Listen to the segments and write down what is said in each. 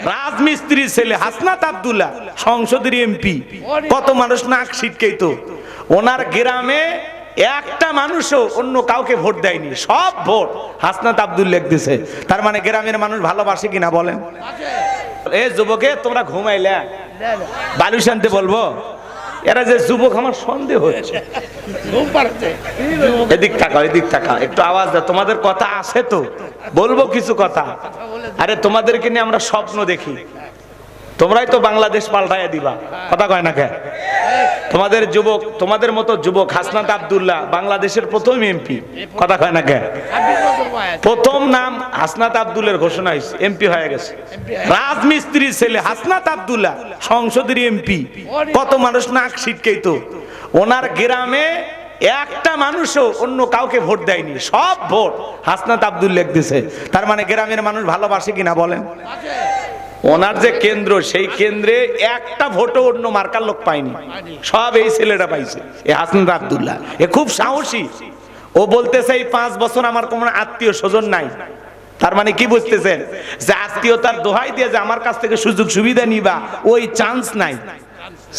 রাজমিস্ত্রির ছেলে হাসনাত আব্দুল্লাহ সংসদের এমপি, কত মানুষ নাক ছিটকেই তো। ওনার গ্রামে একটা মানুষও অন্য কাউকে ভোট দেয়নি, সব ভোট হাসনাত আব্দুল্লাহ দিয়েছে। তার মানে গ্রামের মানুষ ভালোবাসে কিনা বলেন? এ যুবকে তোমরা ঘুমাইলে বালু শান্তি বলবো, এরা যে যুবক আমার সন্দেহ হচ্ছে। এদিক তাকাও, এদিক তাকাও, একটু আওয়াজ দাও। তোমাদের কথা আছে তো, বলবো কিছু কথা। আরে তোমাদেরকে নিয়ে আমরা স্বপ্ন দেখি, তোমরাই তো বাংলাদেশ পাল্টাইয়া দিবা, কথা কয় না কে? তোমাদের যুবক, তোমাদের মতো যুবক হাসনাত আব্দুল্লাহ বাংলাদেশের প্রথম এমপি, কথা কয় না কে? প্রথম নাম হাসনাত আব্দুল্লাহর ঘোষণা হয়েছে, এমপি হয়ে গেছে। রাজমিস্ত্রির ছেলে হাসনাত আব্দুল্লাহ সংসদের এমপি, কত মানুষ নাক ছিটকেই তো। ওনার গ্রামে একটা মানুষও অন্য কাউকে ভোট দেয়নি, সব ভোট হাসনাত আব্দুল্লাহ দিয়েছে। তার মানে গ্রামের মানুষ ভালোবাসে কিনা বলেন? ওনার যে কেন্দ্র, সেই কেন্দ্রে একটা ভোটও অন্য মার্কার লোক পায়নি, সব এই ছেলেটা পাইছে, এই হাসনাত আব্দুল্লাহ। এ খুব সাহসী। ও বলতেছে এই 5 বছর আমার কোনো আত্মীয় স্বজন নাই। তার মানে কি বুঝতেছেন? যে আত্মীয়তার দোহাই দিয়ে যে আমার কাছ থেকে সুযোগ সুবিধা নিবা, ওই চান্স নাই।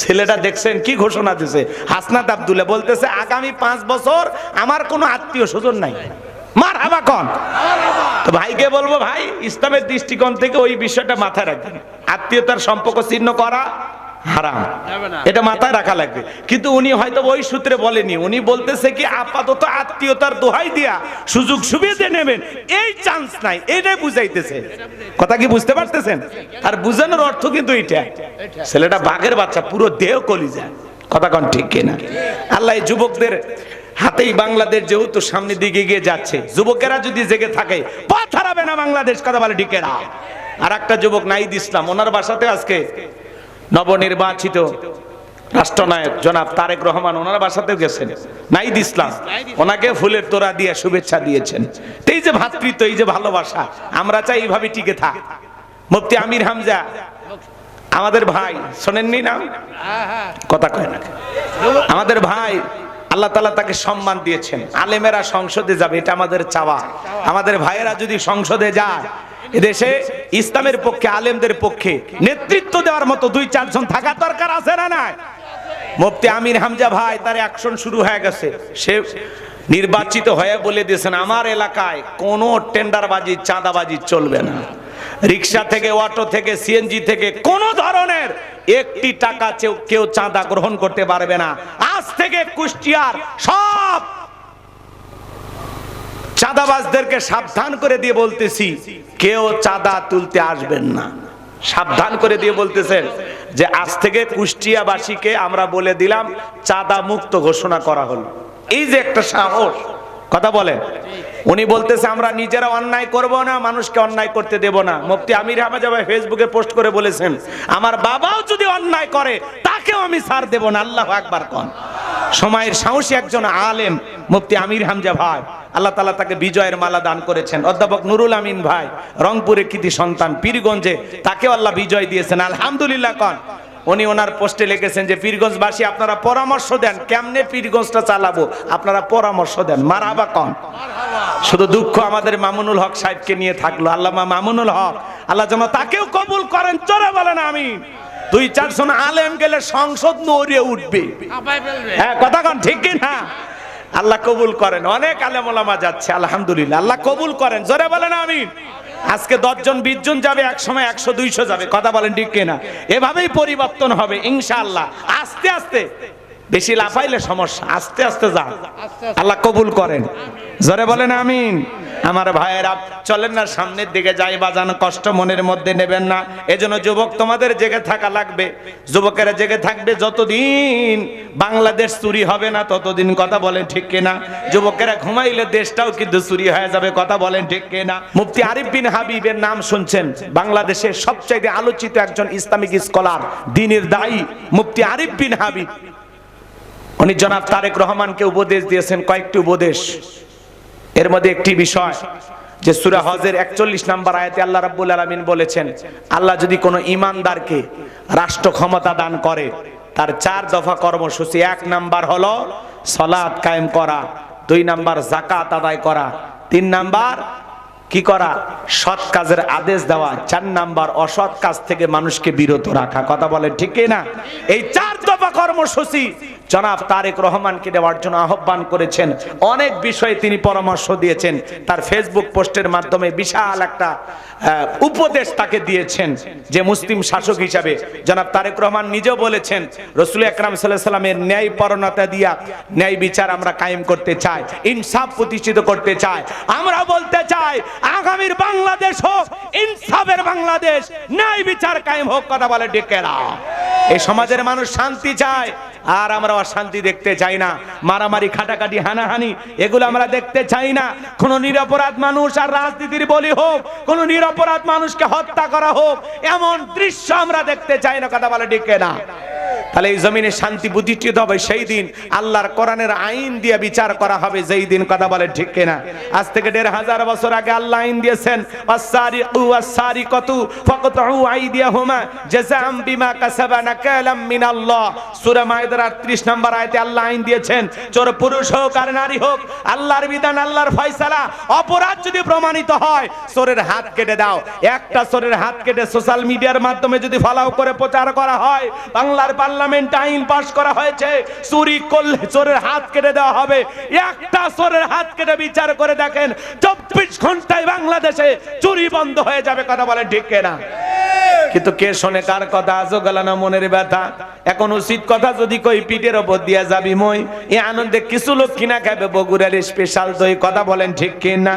ছেলেটা দেখছেন কি ঘোষণা দিয়েছে হাসনাত আব্দুল্লাহ, বলতেছে আগামী 5 বছর আমার কোনো আত্মীয় স্বজন নাই। মারহাবা কোন? তো ভাইকে বলবো, ভাই ইসলামের দৃষ্টিকোণ থেকে ওই বিষয়টা মাথায় রাখবেন। আত্মীয়তার সম্পর্ক ছিন্ন করা হারাম, এটা মাথায় রাখা লাগবে। কিন্তু উনি হয়তো ওই সূত্রে বলেনি, উনি বলতেছে কি আপাতত আত্মীয়তার দোহাই দিয়া সুযোগ সুবিধা নেবেন, এই চান্স নাই, এটাই বুঝাইতেছে। কথা কি বুঝতে পারতেছেন? আর বুঝানোর অর্থ কিন্তু এইটা, ছেলেটা বাঘের বাচ্চা, পুরো দেহ কলিজা, কথা কোন ঠিক কিনা? আল্লাহ এই যুবকদের হাতেই বাংলাদেশ যেহেতু সামনের দিকে এগিয়ে যাচ্ছে, যুবকেরা যদি জেগে থাকে পথ হারাবে না বাংলাদেশ, কথা বলে ঠিক না? আর একটা যুবক নাহিদ ইসলাম, ওনার বাসাতে আজকে নবনির্বাচিত রাষ্ট্রনায়ক জনাব তারেক রহমান ওনার বাসাতেও গেছেন। নাহিদ ইসলাম ওনাকে ফুলের তোড়া দিয়ে শুভেচ্ছা দিয়েছেন। এই যে ভ্রাতৃত্ব, এই যে ভালোবাসা, আমরা চাই এইভাবে টিকে থাক। মুফতি আমির হামজা আমাদের ভাই, শোনেননি নাম? কথা কয় না আমাদের ভাই, আল্লাহ তাআলা তাকে সম্মান দিয়েছেন। আলেমেরা সংসদে যাবে, এটা আমাদের চাওয়া। আমাদের ভাইয়েরা যদি সংসদে যায়, এদেশে ইসলামের পক্ষে, আলেমদের পক্ষে নেতৃত্ব দেওয়ার মতো 2-4 জন থাকা দরকার আছে না নাই? মুফতি আমির হামজা ভাই, তার অ্যাকশন শুরু হয়ে গেছে। সে নির্বাচিত হয়ে বলে দিয়েছেন আমার এলাকায় কোনো টেন্ডারবাজি, চাঁদাবাজি চলবে না। রিক্সা থেকে, অটো থেকে, সিএনজি থেকে কোনো ধরনের 1টি টাকা কেউ চাঁদা গ্রহণ করতে পারবে না। আজ থেকে কুষ্টিয়ার সব চাঁদাবাজদেরকে সাবধান করে দিয়ে বলতেছি, কেউ চাঁদা তুলতে আসবেন না। সাবধান করে দিয়ে বলতেছেন যে আজ থেকে কুষ্টিয়াবাসীকে আমরা বলে দিলাম, চাঁদা মুক্ত ঘোষণা করা হলো। এই যে একটা সাহস, কথা বলেন। উনি বলতেছে আমরা নিজেরা অন্যায় করব না, মানুষকে অন্যায় করতে দেব না। মুফতি আমির হামজা ভাই ফেসবুকে পোস্ট করে বলেছেন, আমার বাবাও যদি অন্যায় করে তাকেও আমি ছাড় দেব না। আল্লাহু আকবার কোন? সময়ের সাহসী একজন আলেম মুফতি আমির হামজা ভাই, আল্লাহ তাআলা তাকে বিজয়ের মালা দান করেছেন। অধ্যাপক নুরুল আমিন ভাই রংপুরের কৃতি সন্তান, পীরগঞ্জে, তাকেও আল্লাহ বিজয় দিয়েছেন, আলহামদুলিল্লাহ কোন? উনি ওনার পোস্টে লিখেছেন যে পীরগঞ্জবাসী আপনারা পরামর্শ দেন, কেমনে পীরগঞ্জটা চালাবো, আপনারা পরামর্শ দেন। মারহাবা কোন? শুধু দুঃখ আমাদের মামুনুল হক সাহেবকে নিয়ে থাকলো। আল্লামা মামুনুল হক, আল্লাহ যেন তাকেও কবুল করেন, চলে বলেন আমিন। 2-4 জন আলেম গেলে সংসদ নড়িয়ে উঠবে, হ্যাঁ কথা কোন ঠিক কি না? আল্লাহ কবুল করেন। অনেক আলেম ওলামা যাচ্ছে, আলহামদুলিল্লাহ, আল্লাহ কবুল করেন, জোরে বলেন আমিন। আজকে 10 জন 20 জন যাবে, এক সময় 100-200 যাবে, কথা বলেন ঠিক কিনা? এভাবেই পরিবর্তন হবে ইনশাআল্লাহ। আস্তে আস্তে, বেশি লাফাইলে সমস্যা, আস্তে আস্তে যান, আল্লাহ কবুল করেন, জোরে বলেন আমিন। আমার ভাইয়েরা চলেন না সামনের দিকে যাই, বাজানো কষ্ট মনের মধ্যে নেবেন না। এজন্য যুবক তোমাদের জেগে থাকা লাগবে, যুবকেরা জেগে থাকবে। যতদিন বাংলাদেশ চুরি হবে না ততদিন, কথা বলেন ঠিক কিনা? যুবকেরা ঘুমাইলে দেশটাও কিন্তু চুরি হয়ে যাবে, কথা বলেন ঠিক কিনা? মুফতি আরিফ বিন হাবিবের নাম শুনছেন, বাংলাদেশের সবচেয়ে আলোচিত একজন ইসলামিক স্কলার, দ্বীনের দায়ী মুফতি আরিফ বিন হাবিব। উনি জনাব তারেক রহমানকে উপদেশ দিয়েছেন, কয়েকটি উপদেশ। এর মধ্যে একটি বিষয় যে সূরা হজের 41 নম্বর আয়াতে আল্লাহ রাব্বুল আলামিন বলেছেন, আল্লাহ যদি কোনো ঈমানদারকে রাষ্ট্র ক্ষমতা দান করে, তার 4 দফা কর্মসূচি। 1 নাম্বার হলো সালাত কায়েম করা, 2 নাম্বার যাকাত আদায় করা, 3 নাম্বার কি করা? সৎ কাজের আদেশ দেওয়া। 4 নাম্বার অসৎ কাজ থেকে মানুষকে বিরত রাখা। কথা বলে ঠিক না? এই 4 দফা কর্মসূচি জনাব তারেক রহমানকে দেওয়ার জন্য আহ্বান করেছেন। অনেক বিষয়ে তিনি পরামর্শ দিয়েছেন। তার ফেসবুক পোস্টের মাধ্যমে বিশাল একটা উপদেশ তাকে দিয়েছেন যে মুসলিম শাসক হিসাবে জনাব তারেক রহমান নিজেও বলেছেন রাসূল আকরাম সাল্লাল্লাহু আলাইহি সাল্লামের ন্যায় পরণতা দিয়া ন্যায় বিচার আমরা কায়েম করতে চাই, ইনসাফ প্রতিষ্ঠিত করতে চাই। আমরা বলতে চাই আগামীর বাংলাদেশ হোক ইনসাফের বাংলাদেশ, ন্যায় বিচার কায়েম হোক। কথা বলে ডেকেরা। এই সমাজের মানুষ শান্তি চায়, আর আমরা অশান্তি দেখতে চাই না। মারামারি, খাটাখাটি, হানাহানি এগুলো আমরা দেখতে চাই না। কোন নিরপরাধ মানুষ আর রাজনীতির বলি হোক, কোন নিরপরাধ মানুষকে হত্যা করা হোক, এমন দৃশ্য আমরা দেখতে চাই না। কথা বলে ডেকে না। তাহলে এই জমিনে শান্তি প্রতিষ্ঠিত হবে সেই দিন আল্লাহর কোরআনের আইন দিয়ে বিচার করা হবে যেই দিন। কথা বলে ঠিক কিনা? আজ থেকে 1500 বছর আগে আল্লাহ আইন দিয়েছেন ওয়াস-সারিকু ওয়াস-সারিকাতু ফাকতাউ আইদিয়াহুমা জাযাআম বিমা কাসাবা নাকালাম মিনাল্লাহ। সূরা মাইদার 38 নম্বর আয়াতে আল্লাহ আইন দিয়েছেন চোর পুরুষ হোক আর নারী হোক, আল্লাহর বিধান, আল্লাহর ফয়সালা। অপরাধ যদি প্রমাণিত হয় চোরের হাত কেটে দাও। একটা চোরের হাত কেটে সোশ্যাল মিডিয়ার মাধ্যমে যদি ফলাও করে প্রচার করা হয়, বাংলার পার্লামেন্ট আইন পাস করা হয়েছে চুরি করলে চোরের হাত কেটে দেওয়া হবে। একটা চোরের হাত কেটে বিচার করে দেখেন 24 ঘন্টায় বাংলাদেশে চুরি বন্ধ হয়ে যাবে। কথা বলে ঠিক কিনা? কিন্তু কে শোনে কার কথা? আজও গেলানা মনের ব্যথা। এখন উচিত কথা যদি কই পিঠের ওপর দিয়া যাবি মই। এই আনন্দে কিছু লোক কিনা খাবে বগুড়ার স্পেশাল দই। কথা বলেন ঠিক কিনা?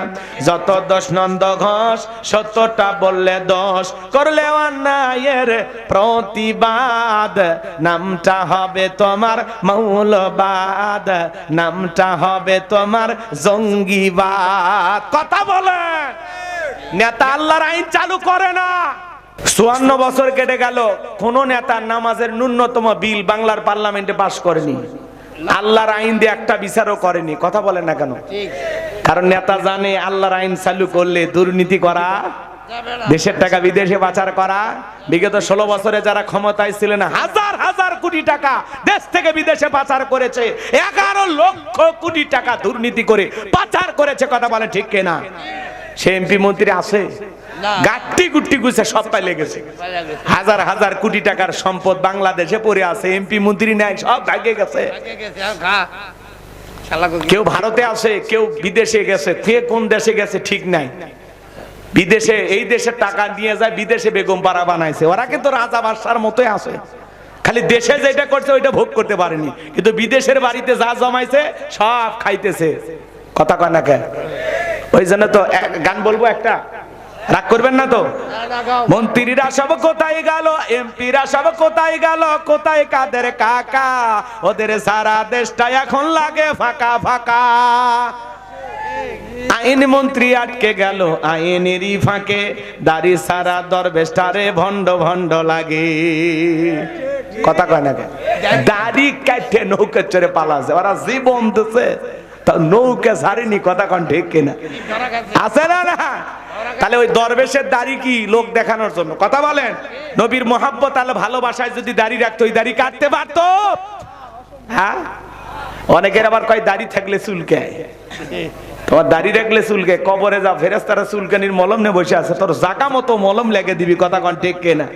যত দোষ নন্দ ঘোষ, সত্যটা বললে দোষ, করলে অন্যায়ের প্রতিবাদ, নামটা হবে তোমার মৌলবাদ, নামটা হবে তোমার জঙ্গিবাদ। কথা বলেন। নেতা আল্লাহর আইন চালু করে না। 54 বছর কেটে গেল, কোন নেতা নামাজের ন্যূনতম বিল বাংলার পার্লামেন্টে পাস করেনি। আল্লাহর আইন দিয়ে একটা বিচারও করেনি। কথা বলেন না কেন? কারণ নেতা জানে আল্লাহর আইন চালু করলে দুর্নীতি করা, দেশের টাকা বিদেশে পাচার করা। বিগত 16 বছরে যারা ক্ষমতায় ছিলেন হাজার হাজার কোটি টাকা দেশ থেকে বিদেশে পাচার করেছে। 11 লক্ষ কোটি টাকা দুর্নীতি করে পাচার করেছে। কথা বলে ঠিক কিনা? সে এমপি মন্ত্রী আছে গাট্টি গুট্টি গুছে সব পাইলে গেছে। হাজার হাজার কোটি টাকার সম্পদ বাংলাদেশে পড়ে আছে, এমপি মন্ত্রী নাই, সব ভাগে গেছে। কেউ ভারতে আছে, কেউ বিদেশে গেছে, কে কোন দেশে গেছে ঠিক নাই। বিদেশে এই দেশের টাকা নিয়ে যায়, বিদেশে বেগম পাড়া বানাইছে। ওরা কিন্তু রাজা বাদশার মতোই আছে, খালি দেশে যেটা করছে ওইটা ভোগ করতে পারেনি, কিন্তু বিদেশের বাড়িতে যা জমাইছে সব খাইতেছে। কথা কয় না কে? ওই জন্য তো গান বলবো একটা, রাগ করবেন না তো? মন্ত্রীরা সব কোথায় গেল, এমপিরা সব কোথায় গেল, কোথায় কাদের কাকা, ওদের সারা দেশটা এখন লাগে ফাঁকা ফাঁকা। আইন মন্ত্রী আটকে গেল আইনেরই ফাঁকে, দাড়ি সারা দরবেশটারে ভণ্ড ভণ্ড লাগে। কথা কয় না? দাড়ি কাটে নৌকা চড়ে পালাছে, ওরা জীবন দিছে তা নৌকা ছাড়েনি। কথা কন ঠিক কিনা? আছে না? না তাহলে ওই দরবেশের দাড়ি কি লোক দেখানোর জন্য? কথা বলেন। নবীর মোহাব্বত আর ভালোবাসায় যদি দাড়ি রাখতো, ওই দাড়ি কাটতে পারতো? হ্যাঁ, অনেকের আবার কয় দাড়ি থাকলে চুলকায়। তোমার দাড়ি রাখলে চুলকে, কবরে যা ফেরেশতারা চুলকানির মলম নিয়ে বসে আছে, তোর জাকা মতো মলম লেগে দিবি। কথা কন ঠিক কিনা?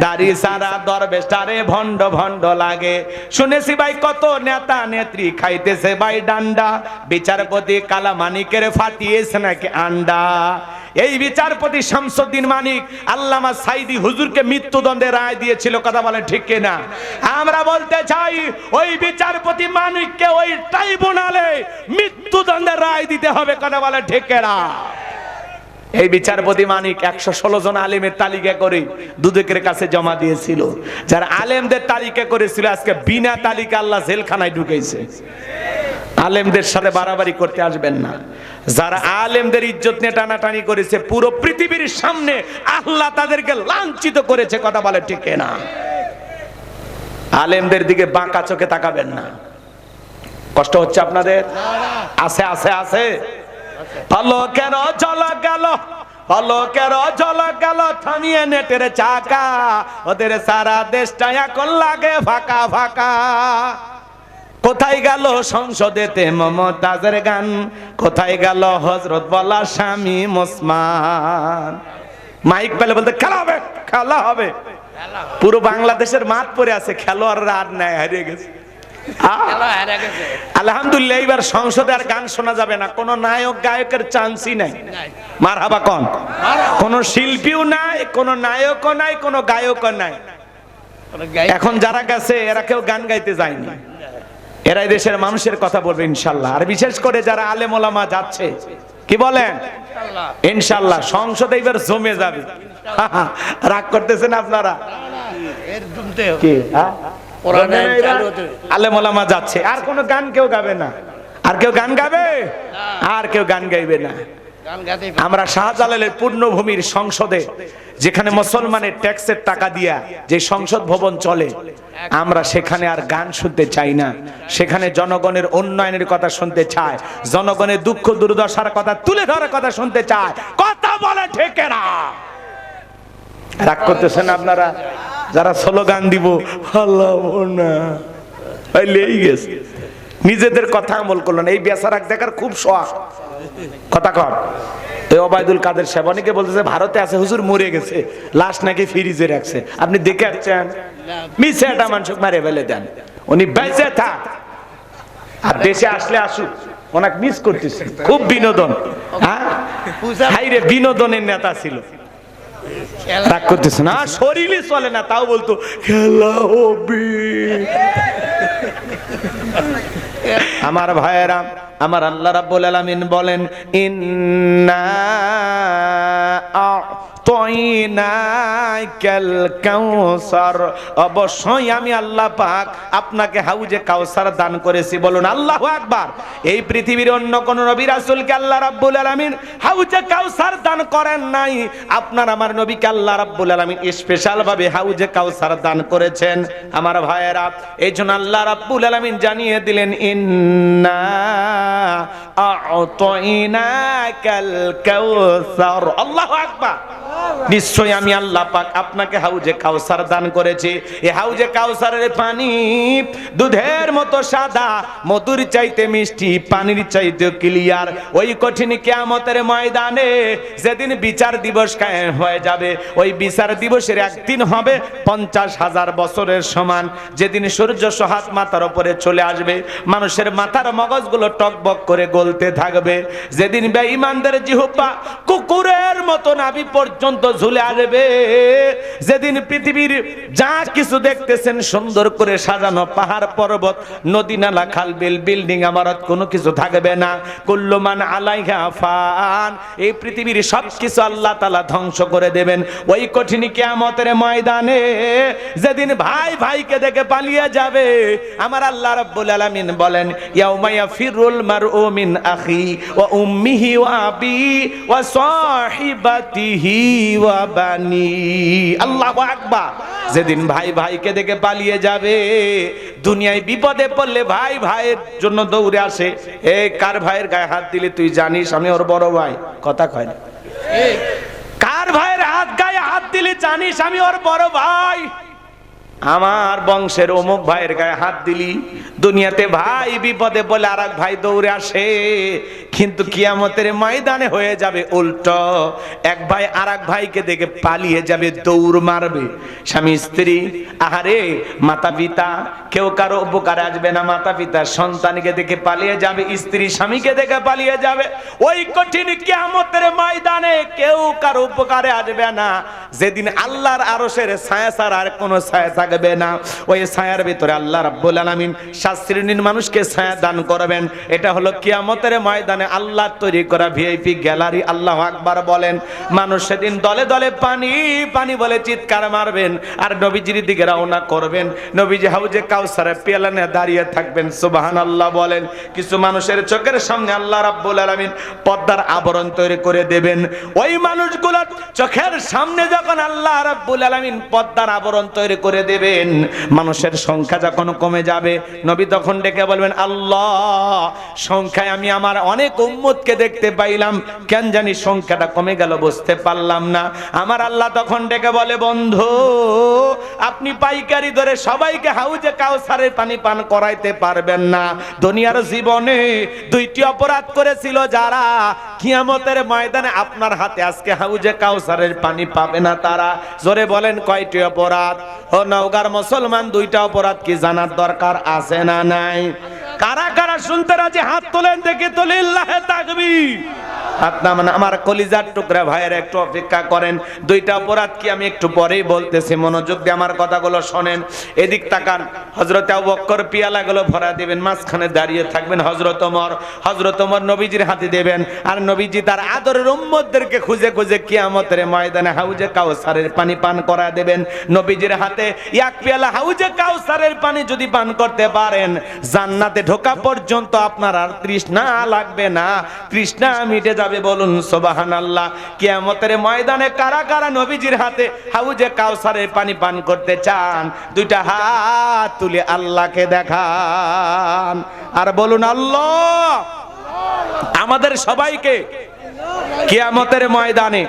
দাড়ি সারা দরবেশটারে ভণ্ড ভণ্ড লাগে। শুনেছি ভাই কত নেতা নেত্রী খাইতেছে ভাই ডান্ডা, বিচারপতি কালা মানিকের ফাটিয়েছে নাকি আন্ডা। এই বিচারপতি শামসুদ্দিন মানিক আল্লামা সাইদি হুজুরকে মৃত্যুদণ্ডের রায় দিয়েছিল। কথা বলে ঠিক কিনা? আমরা বলতে চাই ওই বিচারপতি মানিককে ওই ট্রাইব্যুনালে মৃত্যুদণ্ডের রায় দিতে হবে। কথা বলে ঠিক কিনা? এই বিচারপতি মানিক 116 জন আলেমের তালিকা করে দুদকের কাছে জমা দিয়েছিল। যারা আলেমদের তালিকা করেছিল আজকে বিনা তালিকা আল্লাহ জেলখানায় ঢুকেছে। আলেমদের সাথে বাড়াবাড়ি করতে আসবেন না। যারা আলেমদের ইজ্জত নিয়ে টানাটানি করেছে, পুরো পৃথিবীর সামনে আল্লাহ তাদেরকে লাঞ্ছিত করেছে। কথা বলে ঠিক না? আলেমদের দিকে বাঁকা চোখে তাকাবেন না। কষ্ট হচ্ছে আপনাদের? আছে আছে আছে। পলকের ঝলক গেল, পলকের ঝলক গেল থামিয়ে নেটের চাকা, ওদের সারা দেশটা এখন লাগে ফাঁকা ফাঁকা। কোথায় গেল সংসদেতে মমতাজের গান, কোথায় গেল হযরত বলা স্বামী ওসমান। মাইক পেলে বলতে খেলা হবে, খেলা হবে। পুরো বাংলাদেশের মাঠ পড়ে আছে, খেলোয়াড়রা আর নাই, হারিয়ে গেছে। আলহামদুলিল্লাহ, এইবার সংসদে আর গান শোনা যাবে না, কোন নায়ক গায়কের চান্সই নাই। মারহাবা কোন, কোন শিল্পীও নাই, কোন নায়কও নাই, কোন গায়কও নাই। এখন যারা গেছে এরা কেউ গান গাইতে যায়নি, এরাই দেশের মানুষের কথা বলবে ইনশাল্লাহ। আর বিশেষ করে যারা আলেম ওলামা যাচ্ছে, কি বলেন ইনশাল্লাহ সংসদে এবার জমে যাবে। রাগ করতেছেন আপনারা? কি আলেম ওলামা যাচ্ছে, আর কোন গান কেউ গাবে না। আর কেউ গান গাবে? আর কেউ গান গাইবে না। আমরা শাহজালালের পূর্ণভূমির সংসদে, যেখানে মুসলমানের ট্যাক্সের টাকা দিয়া যে সংসদ ভবন চলে, আমরা সেখানে আর গান শুনতে চাই না। সেখানে জনগণের উন্নয়নের কথা শুনতে চায়, জনগণের দুঃখ দুর্দশার কথা তুলে ধরার কথা শুনতে চায়। কথা বলে ঠিক না? রাগ করতেছেন আপনারা? যারা স্লোগান দিব নিজেদের কথা আমল করলো না, এই বেচারাক দেখার খুব শখ। কথা কর। ওবায়দুল কাদের সাহেব অনেকে বলতেছে ভারতে আছে, হুজুর মরে গেছে, লাশ নাকি ফ্রিজে রাখছে। আপনি দেখে আসছেন? মিছে একটা মানুষ মারে ফেলে দেন, উনি বেঁচে থাক, আর দেশে আসলে আসুক, ওনাকে মিস করতেছে। খুব বিনোদন, হ্যাঁ হাইরে বিনোদনের নেতা ছিল। রাগ করতেছে না, শরীরই চলে না, তাও বলতো খেলা হবে। আমার ভাইয়েরা, আমার আল্লাহ রাব্বুল আলামিন বলেন ইন্না আ'তাইনাকাল কাউসার, অবশ্যই আমি আল্লাহ পাক আপনাকে হাউজে কাউসার দান করেছি। বলুন আল্লাহু আকবার। এই পৃথিবীর অন্য কোন নবী রাসূলকে আল্লাহ রাব্বুল আলামিন হাউজে কাউসার দান করেন নাই। আপনার আমার নবীকে আল্লাহ রাব্বুল আলামিন স্পেশাল ভাবে হাউজে কাউসার দান করেছেন। আমার ভাইয়েরা, এইজন্য আল্লাহ রাব্বুল আলামিন জানিয়ে দিলেন ইন্না আ'তাইনাকাল কাউসার। আল্লাহু আকবার। নিশ্চয় আমি আল্লাহ পাক আপনাকে হাউজে কাউসার দান করেছি। এই হাউজে কাউসারের পানি দুধের মতো সাদা, মধুর চাইতে মিষ্টি, পানির চাইতে ক্লিয়ার। ওই কঠিন কিয়ামতের ময়দানে যেদিন বিচার দিবস কায়েম হয়ে যাবে, ওই বিচার দিবসের একদিন হবে 50,000 বছরের সমান। যেদিন সূর্য সোহাত মাথার উপরে চলে আসবে, মানুষের মাথার মগজগুলো টকবক করে গলতে থাকবে। যেদিন বেঈমানদের জিহ্বা কুকুরের মতো নাভি পর্যন্ত ঝুলে আসবে। যেদিন পৃথিবীর যা কিছু দেখতেছেন সুন্দর করে সাজানো পাহাড় পর্বত, নদী নালা খাল বিল বিল্ডিং ইমারত কোনো কিছু থাকবে না। কুল্লু মান আলাইহা ফান। এই পৃথিবীর সব কিছু আল্লাহ তাআলা ধ্বংস করে দেবেন ওই কঠিন কিয়ামতের ময়দানে। যেদিন ভাই ভাইকে দেখে পালিয়ে যাবে, আমার আল্লাহ রাব্বুল আলামিন বলেন ইয়াউমা ইয়াফিরুল মারউ মিন আখি ওয়া উম্মিহি ওয়া আবি ওয়া সাহিবাতিহি ওয়া বানি। আল্লাহু আকবার। যেদিন ভাই ভাইকে দেখে পালিয়ে যাবে, দুনিয়ায় বিপদে পড়লে ভাই ভাইয়ের জন্য দৌড়ে আসে। এ কার ভাইয়ের গায়ে হাত দিলে তুই জানিস আমি ওর বড় ভাই? কথা কয় না। কার ভাইয়ের গায়ে হাত দিলে জানিস আমি ওর বড় ভাই? আমার বংশের অমুক ভাইয়ের গায়ে হাত দিলি। দুনিয়াতে ভাই বিপদে বলে আর এক ভাই দৌড়ে আসে, কিন্তু কিয়ামতের ময়দানে হয়ে যাবে উল্টো। এক ভাই আর এক ভাইকে দেখে পালিয়ে যাবে, দৌড় মারবে। স্বামী স্ত্রী, আহারে মাতা পিতা, কেউ কারো উপকারে আসবে না। মাতা পিতা সন্তানকে দেখে পালিয়ে যাবে, স্ত্রী স্বামীকে দেখে পালিয়ে যাবে। ওই কঠিন কিয়ামতের ময়দানে কেউ কারো উপকারে আসবে না। যেদিন আল্লাহর আরশের ছায়া ছাড়া আর কোনো ছায়া থাকবে না। ওই ছায়ার ভিতরে আল্লাহ রাব্বুল আলামিন 7 শ্রেণীর মানুষকে ছায়া দান করবেন। এটা হলো কিয়ামতের ময়দানে আল্লাহ তৈরি করা ভিআইপি গ্যালারি। আল্লাহু আকবার বলেন। মানুষ সেদিন দলে দলে পানি পানি বলে চিৎকার মারবেন, আর নবীজির দিকে রওনা করবেন। নবীজি হাউজে কাউসারের পেয়ালা নিয়ে দাঁড়িয়ে থাকবেন। সুবহানাল্লাহ বলেন। কিছু মানুষের চোখের সামনে আল্লাহ রাব্বুল আলামিন পর্দার আবরণ তৈরি করে দেবেন। ওই মানুষগুলোর চোখের সামনে যখন আল্লাহ রাব্বুল আলামিন পর্দার আবরণ তৈরি করে দেবেন, দেবেন। মানুষের সংখ্যা যখন কমে যাবে নবী তখন ডেকে বলবেন, আল্লাহ সংখ্যায় আমি আমার অনেক উম্মতকে দেখতে পাইলাম, কেন জানি সংখ্যাটা কমে গেল বুঝতে পারলাম না। আমার আল্লাহ তখন ডেকে বলে, বন্ধু আপনি পাইকারি ধরে সবাইকে হাউজে কাউসারের পানি পান করাইতে পারবেন না। দুনিয়ার জীবনে দুইটি অপরাধ করেছিল যারা, কিয়ামতের ময়দানে আপনার হাতে আজকে হাউজে কাউসারের পানি পাবে না তারা। জোরে বলেন কয়টি অপরাধ? ও নওগাঁর মুসলমান, দুইটা অপরাধ কি জানার দরকার আছে না নাই? কারা কারা শুনতে রাজি হাত তোলেন দেখি তো, লিল্লাহে তাকবীর। হাত নামান আমার কলিজার টুকরা ভাইয়ের, একটু অপেক্ষা করেন। দুইটা অপরাধ কি আমি একটু পরেই বলতেছি, মনোযোগ দিয়ে আমার কথাগুলো শোনেন। এদিক তাকান, হযরত আবু বকর পিয়ালাগুলো ভরা দিবেন, মাঝখানে দাঁড়িয়ে থাকবেন হযরত ওমর নবীজির হাতে দেবেন, আর নবীজি তার আদরের উম্মতদেরকে খুঁজে খুঁজে কিয়ামতের ময়দানে হাউজে কাউসারের পানি পান করা দেবেন। নবীজির হাতে এক পেয়ালা হাউজে কাউসারের পানি যদি পান করতে পারেন, জান্নাতে ঢোকা পর্যন্ত আপনার আর তৃষ্ণা লাগবে না, তৃষ্ণা মিটে যাবে। বলুন সুবহানাল্লাহ। কিয়ামতের ময়দানে কারা কারা নবীজির হাতে হাউজে কাউসারের পানি পান করতে চান? দুইটা হাত তুলে আল্লাহকে দেখান আর বলুন, আল্লাহ আমাদের সবাইকে কিয়ামতের ময়দানে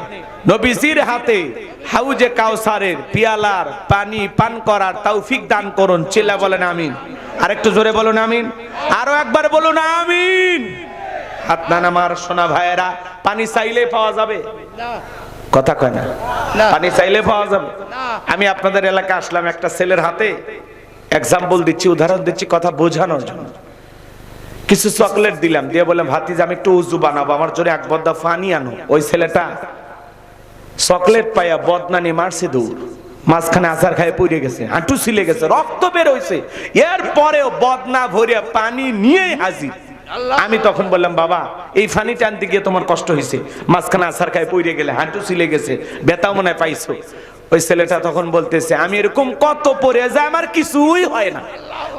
নবীজির হাতে হাউজে কাউসারের পিয়ালার পানি পান করার তৌফিক দান করুন। চিল্লা বলেন আমিন। আরেকটু জোরে বলুন আমিন। আরো একবার বলুন আমিন। হাত না নামার সোনা ভাইয়েরা, পানি চাইলে পাওয়া যাবে? কথা কয় না, পানি চাইলে পাওয়া যাবে? আমি আপনাদের এলাকায় আসলাম, একটা ছেলের হাতে এক্সাম্পল দিচ্ছি, উদাহরণ দিচ্ছি কথা বোঝানোর জন্য। কিছু চকলেট দিলাম, দিয়ে বললাম ভাতিজা আমি একটু উজু বানাবো, আমার জন্য এক বদ্দা পানি আনো। ওই ছেলেটা চকলেট পাইয়া বদনা নিয়ে মারছে দৌড়, মাঝখানে আচার খায় পড়ে গেছে, হাঁটু ছিলে গেছে, রক্ত বের হয়েছে। এরপরেও বদনা ভরিয়া পানি নিয়ে হাজির। আমি তখন বললাম, বাবা এই পানি টানতে গিয়ে তোমার কষ্ট হয়েছে, মাঝখানে আছার খায় পড়ে গেলে, হাঁটু ছিলে গেছে, ব্যথাও মনে হয় পাইছো। ওই ছেলেটা তখন বলতেছে, আমি এরকম কত পড়ে যায় আমার কিছুই হয় না,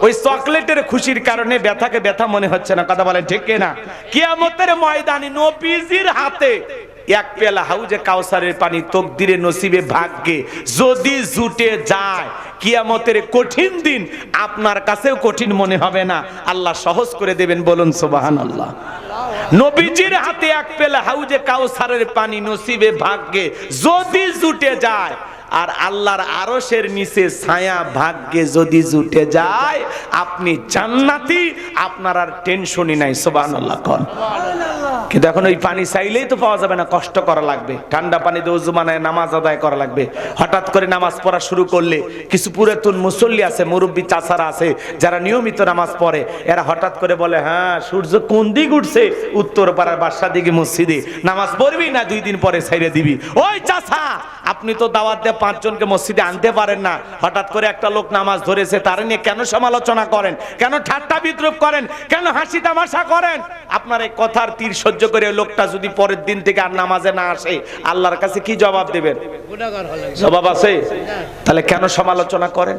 ওই চকলেটের খুশির কারণে ব্যথাকে ব্যথা মনে হচ্ছে না। কথা বলেন ঠিক না? কিয়ামতের ময়দানে নবীজির হাতে এক পেয়ালা হাউজে কাউসারের পানি তকদিরে নসিবে ভাগ্যে যদি জুটে যায়, কিয়ামতের কঠিন দিন আপনার কাছেও কঠিন মনে হবে না, আল্লাহ সহজ করে দেবেন। বলুন সুবহানাল্লাহ। নবীজির হাতে এক পেয়ালা হাউজে কাউসারের পানি নসিবে ভাগ্যে যদি জুটে যায়, আর আল্লাহর আরশের নিচে ছায়া ভাগ্যে যদি জুটে যায়, আপনি জান্নাতি, আপনার আর টেনশনই নাই। সুবহানাল্লাহ কোন। কিন্তু এখন ওই পানি চাইলেই তো পাওয়া যাবে না, কষ্ট করা লাগবে, ঠান্ডা পানি দিয়ে ওযু বানায় নামাজ আদায় করা লাগবে। হঠাৎ করে নামাজ পড়া শুরু করলে কিছু পুরাতন মুসল্লি আছে, মুরব্বী চাচারা আছে যারা নিয়মিত নামাজ পড়ে, এরা হঠাৎ করে বলে, হ্যাঁ সূর্য কোন দিক উঠছে? উত্তর পাড়ার বাসা দিকে মসজিদে, নামাজ পড়বি না 2 দিন পরে ছেড়ে দিবি। ওই চাচা, আপনি তো দাওয়াত দিয়ে 5 জনকে মসজিদে আনতে পারেন না, হঠাৎ করে একটা লোক নামাজ ধরেছে, তার নিয়ে কেন সমালোচনা করেন, কেন ঠাট্টা বিদ্রুপ করেন, কেন হাসি তামাশা করেন? আপনার এই কথার তীর সহ্য করে লোকটা যদি পরের দিন থেকে আর নামাজে না আসে, আল্লাহর কাছে কি জবাব দেবেন? জবাব আছে? তাহলে কেন সমালোচনা করেন?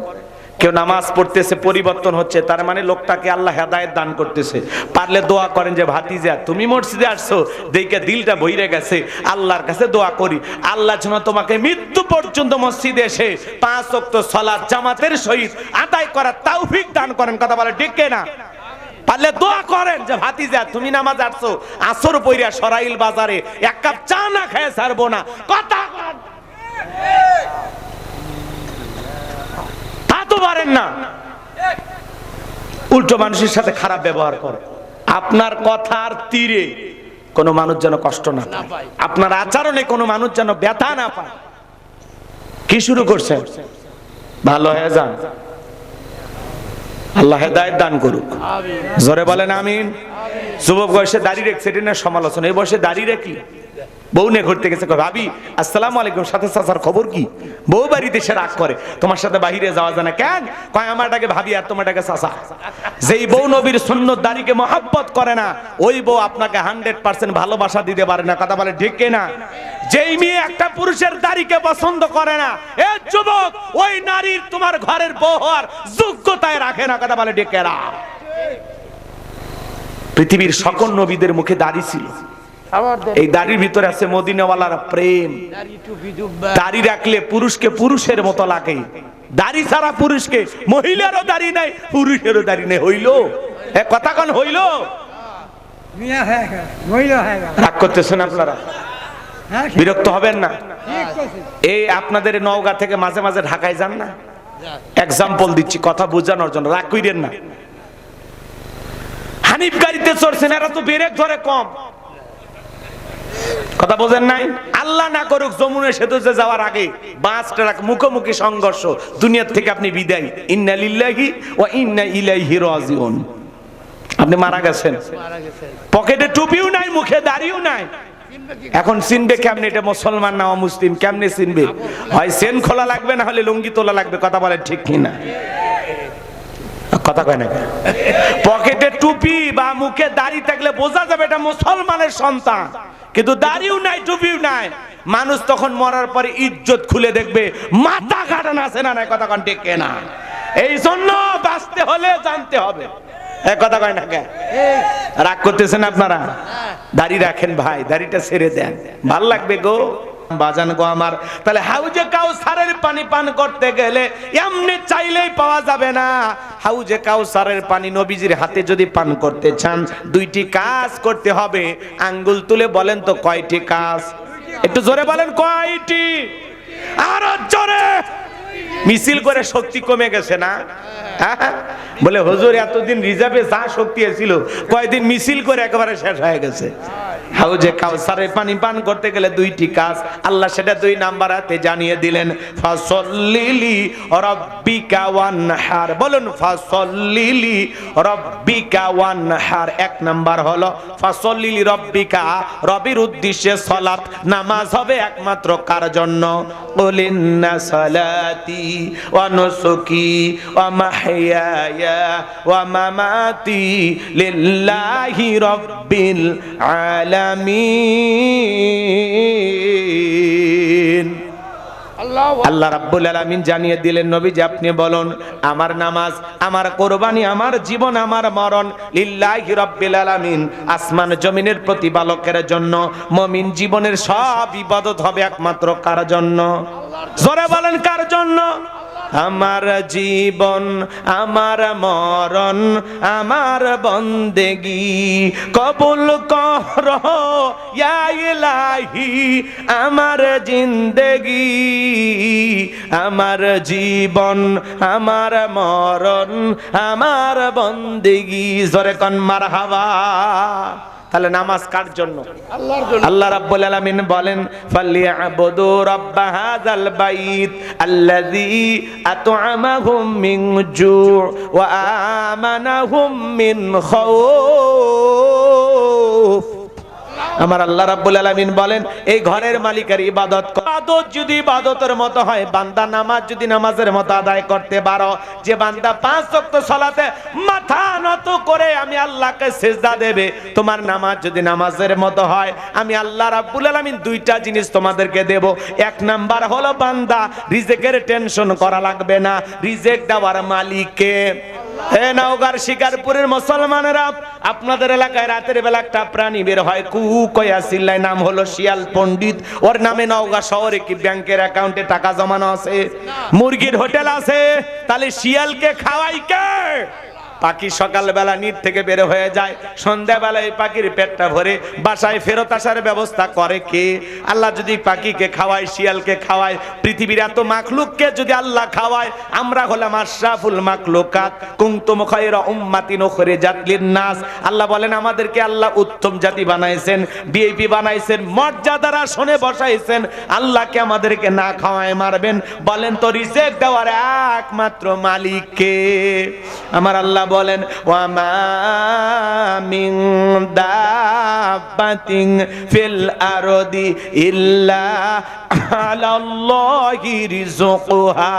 কেউ নামাজ পড়তেছে, পরিবর্তন হচ্ছে, তার মানে লোকটাকে আল্লাহ হেদায়েত দান করতেছে। পারলে দোয়া করেন যে ভাতিজা তুমি মসজিদে আসছো দেখে দিলটা ভইরে গেছে, আল্লাহর কাছে দোয়া করি আল্লাহ যেন তোমাকে মৃত্যু পর্যন্ত মসজিদে এসে 5 ওয়াক্ত সালাত জামাতের সহিত আদায় করার তৌফিক দান করেন। কথা বলে ঠিক না? পারলে দোয়া করেন যে ভাতিজা তুমি নামাজ আসছো, আসর পইরা সরাইল বাজারে 1 কাপ চা না খেয়ে ছাড়বো না। কথা পারেন না, উল্টো মানুষের সাথে খারাপ ব্যবহার করে। আপনার কথার তীরে কোনো মানুষ যেন কষ্ট না পায়, আপনার আচরণে কোনো মানুষ যেন ব্যথা না পায়। কি শুরু করছেন? ভালো হয়ে যান, আল্লাহ হেদায়েত দান করুক। জোরে বলেন আমিন। যুবক বয়সে দাঁড়িয়ে রেখেছে, এটা না সমালোচনা। এই বয়সে দাঁড়িয়ে রাখি, বউ নিয়ে ঘুরতে গেছে, ভাবি আসসালামু আলাইকুম, সাথে চাচার খবর কি? বউ বাড়িতে এসে রাগ করে, তোমার সাথে বাহিরে যাওয়া যায় না কেন? কয় আমারটাকে ভাবি আর তোমারটাকে চাচা। যেই বউ নবীর সুন্নত দাড়িকে মহব্বত করে না, ওই বউ আপনাকে 100% ভালোবাসা দিতে পারে না। কথা বলে ঠিক না? যেই মেয়ে একটা পুরুষের দাড়িকে পছন্দ করে না, এ যুবক, ওই নারীর তোমার ঘরের বউ হওয়ার যোগ্যতায় রাখে না। কথা বলে ঠিক না? পৃথিবীর সকল নবীদের মুখে দাড়ি ছিল, এই দাড়ির ভিতরে আছে মদিনাওয়ালার প্রেম। দাড়ি রাখলে পুরুষকে পুরুষের মতো লাগে, দাড়ি ছাড়া পুরুষকে, মহিলারও দাড়ি নাই পুরুষেরও দাড়ি নেই, হইল কথা কোন হইল? রাগ করতেছেন আপনারা, বিরক্ত হবেন না। এই আপনাদের নওগাঁ থেকে মাঝে মাঝে ঢাকায় যান না, এক্সাম্পল দিচ্ছি কথা বোঝানোর জন্য, রাগ কইরেন না। হানিফ গাড়িতে চড়ছেন, এরা তো ব্রেক ধরে কম, কথা বোঝেন নাই? আল্লাহ না করুক যমুনা সেতুতে যাওয়ার আগে বাস ট্রাক মুখোমুখি সংঘর্ষ, দুনিয়ার থেকে আপনি বিদায়, ইন্না লিল্লাহি ওয়া ইন্না ইলাইহি রাজিউন। আপনি মারা গেছেন, পকেটে টুপিও নাই, মুখে দাড়িও নাই, এখন চিনবে কেমনে এটা মুসলমান না অমুসলিম? কেমনে চিনবে? হয় সেন খোলা লাগবে, না হলে লুঙ্গি তোলা লাগবে। কথা বলেন ঠিক কিনা? কথা কয় না। পকেটে টুপি বা মুখে দাড়ি থাকলে বোঝা যাবে এটা মুসলমানের সন্তান, কিন্তু দাড়িও নাই টুপিও নাই, মানুষ তখন মরার পরে ইজ্জত খুলে দেখবে মাথা কাটান আছে না নাই। কথা কন ঠিক কিনা? এই জন্য বাঁচতে হলে জানতে হবে। কথা কয় না কে? রাগ করতেছেন আপনারা? দাড়ি রাখেন ভাই, দাড়িটা ছেড়ে দেন, ভাল লাগবে গো বাজান গো আমার। তাহলে হাউজে কাউসারের পানি পান করতে গেলে এমনি চাইলেই পাওয়া যাবে না। হাউজে কাউসারের পানি নবীজির হাতে যদি পান করতে চান, দুইটি কাজ করতে হবে। আঙ্গুল তুলে বলেন তো কয়টি কাজ? একটু জোরে বলেন কয়টি? আরো জোরে। মিছিল করে শক্তি কমে গেছে না? বলে হুজুর এতদিন রিজার্ভে যা শক্তি ছিল কয়দিন মিছিল করে একেবারে শেষ হয়ে গেছে। হাউজে কাউসারের পানি পান করতে গেলে দুইটি কাজ, আল্লাহ সেটা 2 নাম্বার হাতে জানিয়ে দিলেন। ফাসল্লিলি রাব্বিকা ওয়ানহার, বলুন ফাসল্লিলি রাব্বিকা ওয়ানহার। 1 নাম্বার হলো ফাসল্লিলি রাব্বিকা, রবের উদ্দেশ্যে সালাত নামাজ হবে একমাত্র কার জন্য? কুলিন্না সালাতি ওয়া নুসুকি ওয়া মাহইয়ায়া ওয়া মামাতি লিল্লাহি রাব্বিল আলামিন। আল্লাহ রাব্বুল আলামিন জানিয়ে দিলেন নবীজি আপনি বলুন আমার নামাজ, আমার কোরবানি, আমার জীবন, আমার মরণ লিল্লাহি রাব্বিল আলামিন, আসমান জমিনের প্রতিপালকের জন্য। মুমিন জীবনের সব ইবাদত হবে একমাত্র কার জন্য? জোরে বলেন কার জন্য? আমার জীবন, আমার মরণ, আমার বন্দেগি কবুল কর ইয়া ইলাহি, আমার জিন্দেগি, আমার জীবন, আমার মরণ, আমার বন্দেগি। জোরে কোন মারহাবা। তাহলে নামাজ কার জন্য? আল্লাহর জন্য। আল্লাহ রাব্বুল আলামিন বলেন ফালিয়াবুদু রাব্বা হাযাল বাইত আল্লাযী আত'আমাহুম মিন জু' ওয়া আমানাহুম মিন খাউফ। আমার আল্লাহ রাব্বুল আলামিন বলেন এই ঘরের মালিকের ইবাদত কর। ইবাদত যদি ইবাদতের মতো হয়, বান্দা নামাজ যদি নামাজের মতো আদায় করতে পারো, যে বান্দা 5 ওয়াক্ত সালাতে মাথা নত করে আমি আল্লাহকে সিজদা দেবে, তোমার নামাজ যদি নামাজের মতো হয়, আমি আল্লাহ রাব্বুল আলামিন 2টা জিনিস তোমাদেরকে দেব। 1 নাম্বার হলো বান্দা রিজিকের টেনশন করা লাগবে না, রিজিক দেওয়ার মালিক কে? হে নওগাঁর শিকারপুরের মুসলমানেরা, আপনাদের এলাকায় রাতের বেলা একটা প্রাণী বের হয়, কু কয়া চিল্লায়, নাম হলো শিয়াল পণ্ডিত। ওর নামে নওগাঁ শহরে কি ব্যাংকের অ্যাকাউন্টে টাকা জমানো আছে? মুরগির হোটেল আছে? তাহলে শিয়ালকে খাওয়াই কে? পাখি সকালবেলা নিট থেকে বের হয়ে যায়, সন্ধ্যাবেলায় পাখির পেটটা ভরে বাসায় ফেরত আসার ব্যবস্থা করে কে? আল্লাহ যদি পাখিকে খাওয়ায়, শিয়ালকে খাওয়ায়, পৃথিবীর এত মাখলুককে যদি আল্লাহ খাওয়ায়, আমরা হলাম আশরাফুল মাখলুকাত, কুনতুম খায়রা উম্মাতিন উখরিজাত লিন-নাস। আল্লাহ বলেন আমাদেরকে আল্লাহ উত্তম জাতি বানাইছেন, ভিআইপি বানাইছেন, মর্যাদার আসনে বসাইছেন। আল্লাহকে আমাদেরকে না খাওয়ায় মারবেন? বলেন তো রিজিক দেওয়ার একমাত্র মালিক কে? আমার আল্লাহ বলেন ওয়া মা মিন দাব্বাতিন ফিল আরদি ইল্লা আলাল্লাহি রিজকুহা।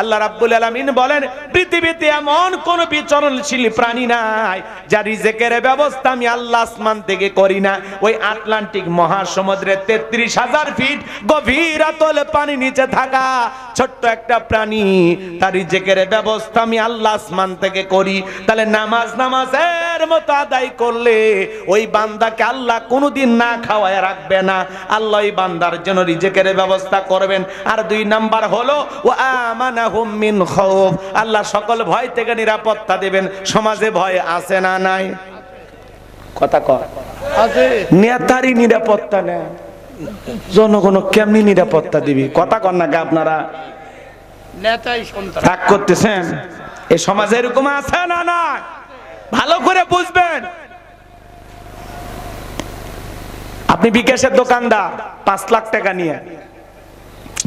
আল্লাহ রাব্বুল আলামিন বলেন পৃথিবীতে এমন কোন বিচরণশীল প্রাণী নাই যার রিজিকের ব্যবস্থা আমি আল্লাহ আসমান থেকে করি না। ওই আটলান্টিক মহাসমুদ্রে 33,000 ফিট গভীর আতল পানি নিচে থাকা ছোট্ট একটা প্রাণী, তার রিজিকের ব্যবস্থা আমি আল্লাহ আসমান থেকে করি, তাহলে নামাজের মতো আদায় করলে ওই বান্দাকে আল্লাহ কোনোদিন না খাওয়ায় রাখবে না, আল্লাহ ওই বান্দার জন্য রিজিকের ব্যবস্থা করবেন। আর 2 নাম্বার হলো ওয়া আমানাহুম মিন খাউফ, আল্লাহ সকল ভয় থেকে নিরাপত্তা দেবেন। সমাজে ভয় আছে না নাই? কথা কয় আছে। নেতারই নিরাপত্তা নেই, জনগণ কেমনি নিরাপত্তা দিবি? কথা কন না আপনারা? নেতাই সন্তান রাগ করতেছেন। এই সমাজে এরকম আছে না না? ভালো করে বুঝবেন। আপনি বিকাশের দোকানদার, 5 লাখ টাকা নিয়ে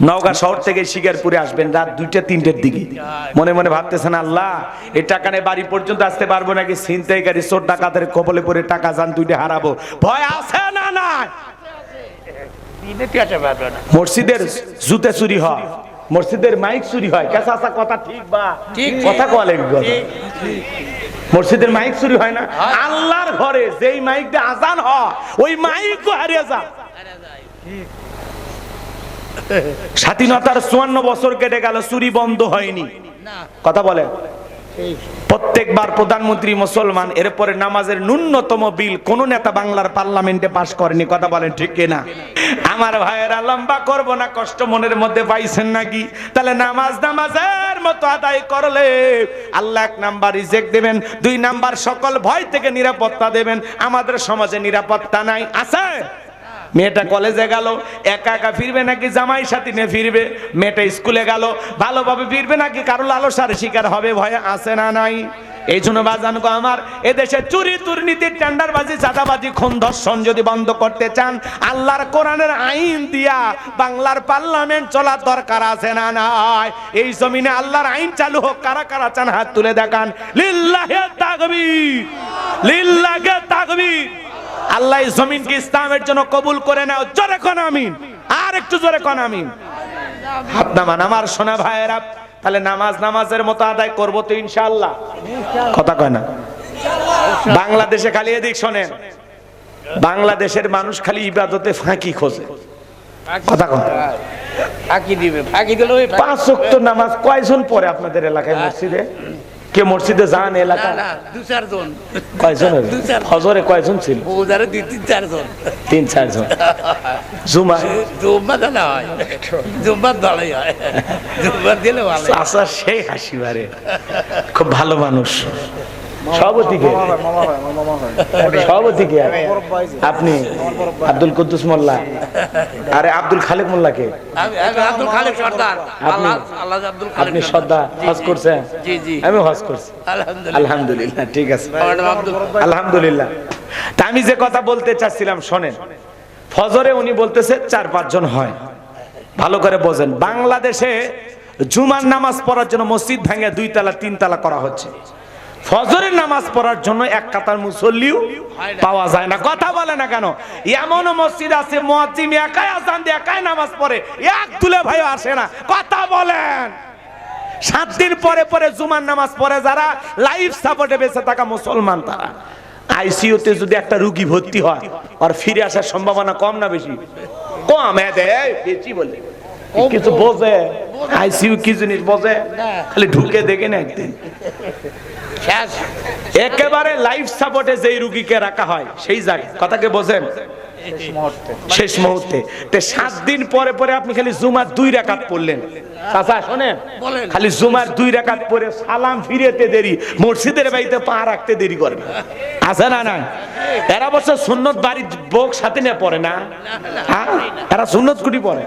নওগাঁ শহর থেকে শিকারপুরে আসবেন রাত 2টা-3টার দিকে, মনে মনে ভাবতেছেন আল্লাহ এই টাকা নিয়ে বাড়ি পর্যন্ত আসতে পারবো নাকি, ছিনতাইকারী চোর ডাকাতের কবলে পড়ে টাকা যান 2টা হারাবো। ভয় আছে না না? মসজিদের জুতে চুরি হয়, মসজিদের মাইক চুরি হয়, কেসা আসা কথা ঠিক বা ঠিক কথা কলে, মসজিদের মাইক চুরি হয় না? আল্লাহর ঘরে যেই মাইক দিয়ে আজান হয় ওই মাইক হারিয়ে যায়। স্বাধীনতার 54 বছর কেটে গেল, চুরি বন্ধ হয়নি। কথা বলে প্রত্যেকবার প্রধানমন্ত্রী মুসলমান, এরপরে নামাজের ন্যূনতম বিল কোন নেতা বাংলার পার্লামেন্টে পাশ করেনি। কথা বলেন ঠিক কিনা? আমার ভাইয়েরা লম্বা করব না, কষ্ট মনের মধ্যে পাইছেন নাকি? তাহলে নামাজের মতো আদায় করলে আল্লাহ 1 নাম্বার রিজিক দেবেন, 2 নাম্বার সকল ভয় থেকে নিরাপত্তা দেবেন। আমাদের সমাজে নিরাপত্তা নাই, আছে? মেয়েটা কলেজে গেল একা একা ফিরবে নাকি জামাই সাথী নিয়ে ফিরবে? মেয়েটা স্কুলে গেল ভালোভাবে ফিরবে নাকি কারো লালসার শিকার হবে? ভয় আছে না নাই? এই জন্য বাজান গো আমার, এদেশে চুরি দুর্নীতি টেন্ডারবাজি চাঁদাবাজি খুন ধর্ষণ যদি বন্ধ করতে চান, আল্লাহর কোরআনের আইন দিয়া বাংলার পার্লামেন্ট চলা দরকার আছে না নাই? এই জমিনে আল্লাহর আইন চালু হোক। কারা কারা চান হাত তুলে দেখান। লিল্লাহি তাকবীর, লিল্লাহি তাকবীর। আল্লাহ এই জমিনকে ইসলামের জন্য কবুল করে নাও। জোরে কোন আমিন, আর একটু জোরে কোন আমিন। হাত নামান আমার সোনা ভাইয়েরা। তাহলে নামাজের মতো আদায় করবো তো ইনশাআল্লাহ? কথা কয় না? বাংলাদেশে খালি এদিক শোনেন, বাংলাদেশের মানুষ খালি ইবাদতে ফাঁকি খোঁজে। কথা কয় ফাঁকি দিবে, ফাঁকি দিলে 5 ওয়াক্ত নামাজ কয়জন পড়ে আপনাদের এলাকায় মসজিদে? কে মসজিদে যান এলাকা? 2-4 জন। কয়জন? ফজরে কয়জন ছিল? ফজরে 2-3-4 জন। 3-4 জন। জুম্মা জানা হয়, জুম্মা দলাই হয়, জুম্মা দিলে ভালো। আচ্ছা, সেই হাসি মারে, খুব ভালো মানুষ। সভাপতিকে সভাপতিকে আপনি আব্দুল কুদ্দুস মোল্লা, আরে আব্দুল খালেক মোল্লাকে আপনি সর্দার হজ করছেন? আমি হজ করছি আলহামদুলিল্লাহ। ঠিক আছে আলহামদুলিল্লাহ। তা আমি যে কথা বলতে চাচ্ছিলাম শোনেন, ফজরে উনি বলতেছে 4-5 জন হয়। ভালো করে বোঝেন, বাংলাদেশে জুমার নামাজ পড়ার জন্য মসজিদ ভেঙে 2 তলা 3 তলা করা হচ্ছে। ফজরের নামাজ পড়ার জন্য 1 কাতার মুসল্লিও পাওয়া যায় না। কথা বলে না কেন? এমন মসজিদ আছে মুয়াজ্জিন একাই আযান দিয়ে একাই নামাজ পড়ে, এক দুলে ভাই আসে না। কথা বলেন। 7 দিন পরে পরে জুমার নামাজ পড়ে যারা, লাইফ সাপোর্টে বেঁচে থাকা মুসলমান, তারা আইসিইউতে যদি একটা রোগী ভর্তি হয় আর ফিরে আসার সম্ভাবনা কম না বেশি? কম। বেশি বলে কিছু বোঝে? আইসিইউ কি জিনিস বোঝে? খালি ঢুকে দেখে না একদিন। একেবারে লাইফ সাপোর্টে যেই রোগীকে রাখা হয় সেই জায়গায়, কথাকে বোঝেন? শেষ মুহূর্তে 7 দিন পরে পরে আপনি খালি জুমার 2 রাকাত পড়লেন। চাচা শোনেন, খালি জুমার 2 রাকাত পড়ে সালাম ফিরেতে দেরি, মসজিদের বাড়িতে পা রাখতে দেরি করে আছে না? না, এরা বছর সুন্নত বাড়ির বোক সাথে নিয়ে পড়ে না? এরা সুন্নত কুটি পড়ে,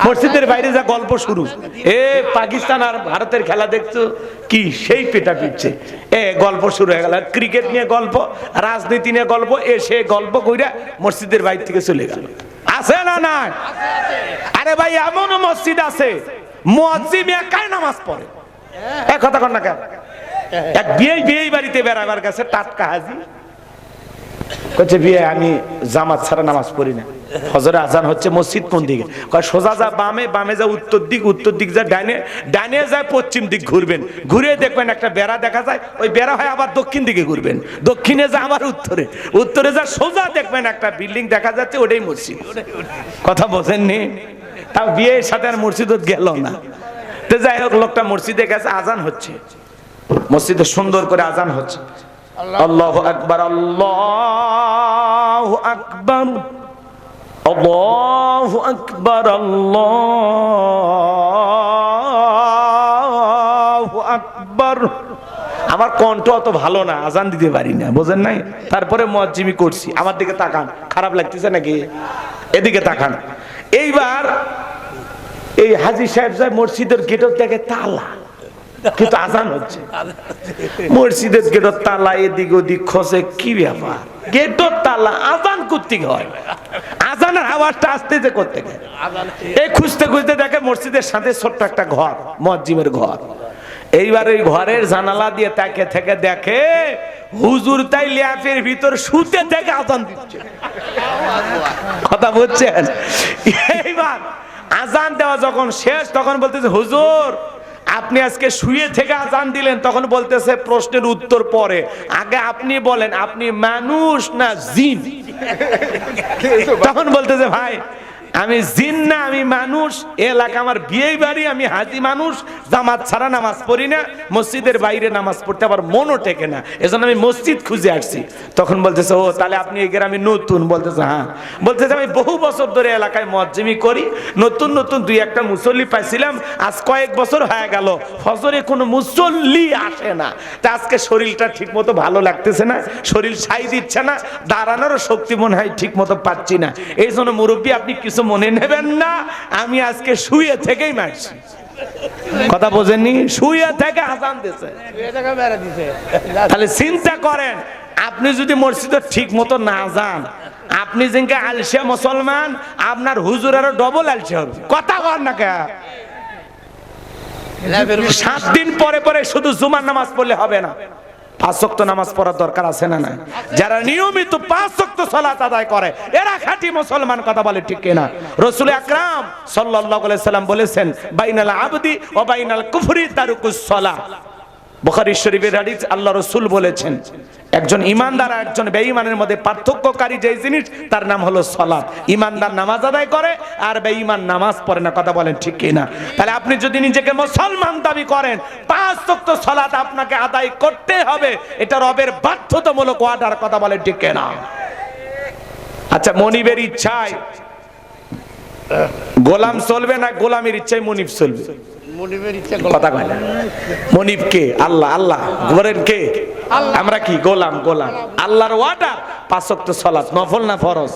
মসজিদের বাইরে যা গল্প শুরু। পাকিস্তান আর ভারতের খেলা দেখছো কি সেই পেটা পিটছে, গল্প শুরু হয়ে গেল। ক্রিকেট নিয়ে গল্প, রাজনীতি নিয়ে গল্প, সে গল্প কইরা মসজিদের বাইরে থেকে চলে গেল। আছে না? না। আরে ভাই, এমন মসজিদ আছে মুয়াজ্জিন একাই নামাজ পড়ে। কথা কন না কেন? এক বিয়ে বাড়িতে বেড়াবার কাছে টাটকা হাজি কইছে, বিয়ে আমি জামাত ছাড়া নামাজ পড়ি না। ফজরে আজান হচ্ছে, মসজিদ কোন দিকে? কয় সোজা যা বামে, বামে যা উত্তর দিক, উত্তর দিক যা ডাইনে, ডাইনে যায় পশ্চিম দিক ঘুরবেন, ঘুরে দেখবেন একটা বেড়া দেখা যায়, ওই বেড়া হয় আবার দক্ষিণ দিকে ঘুরবেন, দক্ষিণে যা আবার উত্তরে, উত্তরে যা সোজা দেখবেন একটা বিল্ডিং দেখা যাচ্ছে, ওটাই মসজিদ। কথা বোঝেননি? তাও বিয়ের সাথে আর মসজিদ গেল না। তো যাই হোক, লোকটা মসজিদে গেছে, আজান হচ্ছে, মসজিদে সুন্দর করে আজান হচ্ছে। আল্লাহু আকবার, আল্লাহু আকবার, আল্লাহু আকবার, আল্লাহু আকবার। আমার কণ্ঠ অত ভালো না, আজান দিতে পারি না, বোঝেন নাই? তারপরে মুয়াজ্জিমি করছি। আমার দিকে তাকান, খারাপ লাগতেছে নাকি? এদিকে তাকান। এইবার এই হাজী সাহেব মসজিদের গেটও দেখে তালা, কিন্তু আজান হচ্ছে। মসজিদের গেটও তালা, এদিক ওদিক খসে, কি ব্যাপার? গেটও তালা, আজান করতে হয়, আজানের আওয়াজটা আসতেছে করতে গেলে। এই খুঁজতে খুঁজতে দেখে মসজিদের সাথে ছোট্ট একটা ঘর, মুয়াজ্জিমের ঘর। এইবার ওই ঘরের জানালা দিয়ে তাকে থেকে দেখে হুজুর তাই ল্যাপের ভিতর শুতে থেকে আজান দিচ্ছে। কথা বলছেন? এইবার আজান দেওয়া যখন শেষ, তখন বলতেছে হুজুর আপনি আজকে শুয়ে থেকে আজান দিলেন। তখন বলতেছে প্রশ্নের উত্তর পরে, আগে আপনি বলেন আপনি মানুষ না জিন? তখন বলতেছে ভাই আমি জিন না, আমি মানুষ। এলাকা আমার বিয়ে বাড়ি, আমি হাজি মানুষ, জামাত ছাড়া নামাজ পড়ি না, মসজিদের বাইরে নামাজ পড়তে আবার মনও টেকে না, এজন্য আমি মসজিদ খুঁজে আসছি। তখন বলতেছে ও তাহলে আপনি এই গ্রামে নতুন? বলতেছে হ্যাঁ। বলতেছে আমি বহু বছর ধরে এলাকায় মুয়াজ্জিমি করি, নতুন নতুন দুই একটা মুসল্লি পাইছিলাম, আজ কয়েক বছর হয়ে গেল ফজরে কোনো মুসল্লি আসে না। তা আজকে শরীরটা ঠিক মতো ভালো লাগতেছে না, শরীর সাই দিচ্ছে না, দাঁড়ানোরও শক্তি মনে হয় ঠিক মতো পাচ্ছি না। এই জন্য মুরব্বী আপনি কিছু মনে নেবেন না, আমি আজকে শুয়ে থেকেই মারছি। কথা বোঝেননি? শুয়ে থেকে আজান দিছে। তাহলে চিন্তা করেন, আপনি যদি মসজিদে ঠিক মতো না যান, আপনি যেনকে আলসে মুসলমান, আপনার হুজুরেরও ডবল আলসে হবে। কথা বল না কে? 7 দিন পরে পরে শুধু জুমার নামাজ পড়লে হবে না, 5 ওয়াক্ত নামাজ পড়ার দরকার আছে না? নাই? যারা নিয়মিত 5 ওয়াক্ত সালাত আদায় করে এরা খাঁটি মুসলমান। কথা বলে ঠিক কিনা? রাসূল আকরাম সাল্লাল্লাহু আলাইহি সাল্লাম বলেছেন বাইনাল আবদি ওয়া বাইনাল কুফরি তারকুস সালাহ। বুখারী শরীফের হাদিস, আল্লাহ রাসূল বলেছেন একজন ঈমানদার আর একজন বেঈমানের মধ্যে পার্থক্যকারী যে জিনিস তার নাম হলো সালাত। ঈমানদার নামাজ আদায় করে আর বেঈমান নামাজ পড়ে না। কথা বলেন ঠিক কিনা? তাহলে আপনি যদি নিজেকে মুসলমান দাবি করেন, 5 ওয়াক্ত সালাত আপনাকে আদায় করতে হবে, এটা রবের বাধ্যতামূলক অর্ডার। কথা বলেন ঠিক কিনা? আচ্ছা, মনিবের ইচ্ছায় গোলাম চলবে না গোলামের ইচ্ছায় মনিব চলবে? মনিবের ইচ্ছা। কথা কয় না। মনিব কে? আল্লাহ। আল্লাহ বলেন কে? আমরা কি গোলাম? গোলাম। আল্লাহর অর্ডার 5 ওয়াক্ত সালাত নফল না ফরজ?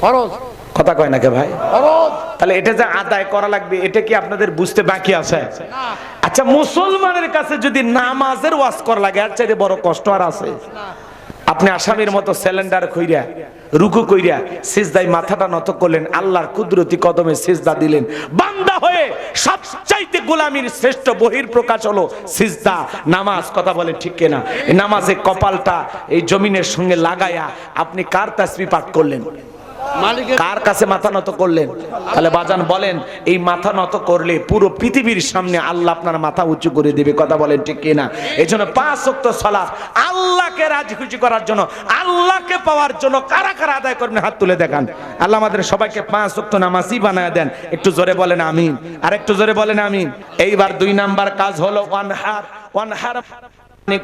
ফরজ। কথা কয় না কে ভাই? ফরজ। তাহলে এটা যে আদায় করা লাগবে, এটা কি আপনাদের বুঝতে বাকি আছে? না। আচ্ছা, মুসলমানের কাছে যদি নামাজের ওয়াজ করা লাগে, এর চাইতে বড় কষ্ট আর আছে? আপনি আসামির মতো সিলিন্ডার কইরা রুকু কইরা সিজদায় মাথাটা নত করলেন, আল্লাহর কুদরতি কদমে সিজদা দিলেন, বান্দা হয়ে সবচাইতে গোলামির শ্রেষ্ঠ বহির প্রকাশ হলো সিজদা, নামাজ। কথা বলে ঠিক কিনা? এই নামাজে কপালটা এই জমিনের সঙ্গে লাগায়া আপনি কার তাসবিহ পাঠ করলেন? কার কাছে মাথা নত করলেন? তাহলে বাজান বলেন, এই মাথা নত করলে পুরো পৃথিবীর সামনে আল্লাহ আপনার মাথা উঁচু করে দেবে। কথা বলেন ঠিক কিনা? এই জন্য 5 ওয়াক্ত সালাত আল্লাহকে রাজি খুশি করার জন্য, আল্লাহকে পাওয়ার জন্য কারা কারা আদায় করবেন হাত তুলে দেখান। আল্লাহ আমাদের সবাইকে 5 ওয়াক্ত নামাজি বানায় দেন। একটু জোরে বলেন আমিন, আর একটু জোরে বলেন আমিন। এইবার 2 নাম্বার কাজ হলো ওয়ানহার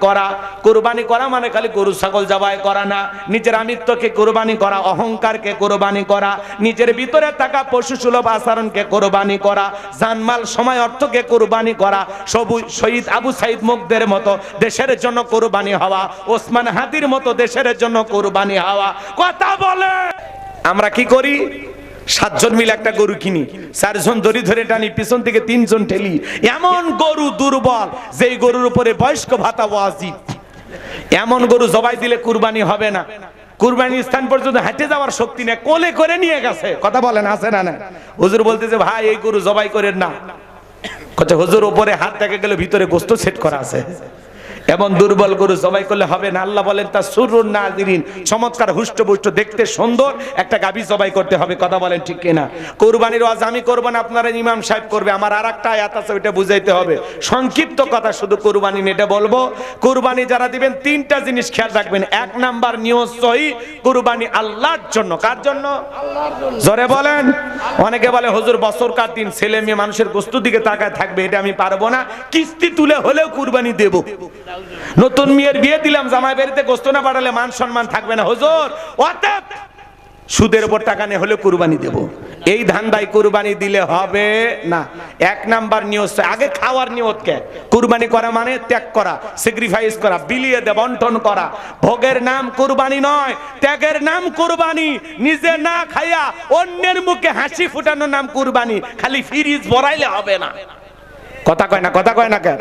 করা। কুরবানি করা মানে খালি গরু ছাগল জবাই করা না, নিজের আমিত্বকে কুরবানি করা, অহংকারকে কুরবানি করা, নিজের ভিতরে থাকা পশু সুলভ আচরণকে কুরবানি করা, জানমাল সময় অর্থকে কুরবানি করা। শহীদ আবু সাইদ মুগদের মতো দেশের জন্য কুরবানি হওয়া, ওসমান হাদির মতো দেশের জন্য কুরবানি হওয়া। কথা বলে আমরা কি করি? 7 জন মিলে একটা গরু কিনি, 4 জন দড়ি ধরে টানি, পিছন থেকে 3 জন ঠেলি। এমন গরু দুর্বল যেই গরুর উপরে বয়স্ক ভাতা ওয়াজিব। এমন গরু জবাই দিলে কুরবানি হবে না। কুরবানির স্থান পর্যন্ত হেঁটে যাওয়ার শক্তি নেই, কোলে করে নিয়ে গেছে। কথা বলেন আছে না? না। হুজুর বলতেছে ভাই এই গরু জবাই করেন না। হুজুর উপরে হাত থেকে গেলে ভিতরে গোস্ত সেট করা আছে, এমন দুর্বল গরু জবাই করলে হবে না। আল্লাহ বলেন তা সুরুন নাজিরিন, চমৎকার হুষ্টপুষ্ট দেখতে সুন্দর একটা গাভী জবাই করতে হবে। কথা বলেন ঠিক কিনা? কুরবানির ওয়াজ আমি করব না, আপনারা ইমাম সাহেব করবে। আমার আরেকটা আয়াত আছে, ওইটা বুঝাইতে হবে। সংক্ষিপ্ত কথা শুধু কুরবানি নেটে বলবো। কুরবানি যারা দিবেন তিনটা জিনিস খেয়াল রাখবেন। এক নাম্বার নিয়ত সহিহ, কুরবানি আল্লাহর জন্য। কার জন্য? আল্লাহর জন্য। জোরে বলেন। অনেকে বলে হুজুর বছর কার দিন ছেলে মেয়ে মানুষের গোশতের দিকে তাকায় থাকবে, এটা আমি পারবো না, কিস্তি তুলে হলেও কুরবানি দেব। নতুন মেয়ের বিয়ে দিলাম, জামাই বাড়িতে গোশত না পাঠালে মান সম্মান থাকবে না হুজুর, অতএব সুদের উপর টাকা নিয়ে হলে কুরবানি দেব। এই ধান্দায় কুরবানি দিলে হবে না। এক নাম্বার নিয়ত, আগে খাওয়ার নিয়ত। কে কুরবানি করা মানে ত্যাগ করা, স্যাক্রিফাইস করা, বিলিয়ে দে বন্টন করা। ভোগের নাম কুরবানি নয়, ত্যাগের নাম কুরবানি। নিজে না খাইয়া অন্যের মুখে হাসি ফুটানোর নাম কুরবানি। খালি ফ্রিজ ভরাইলে হবে না। কথা কয় না, কথা কয় না কে?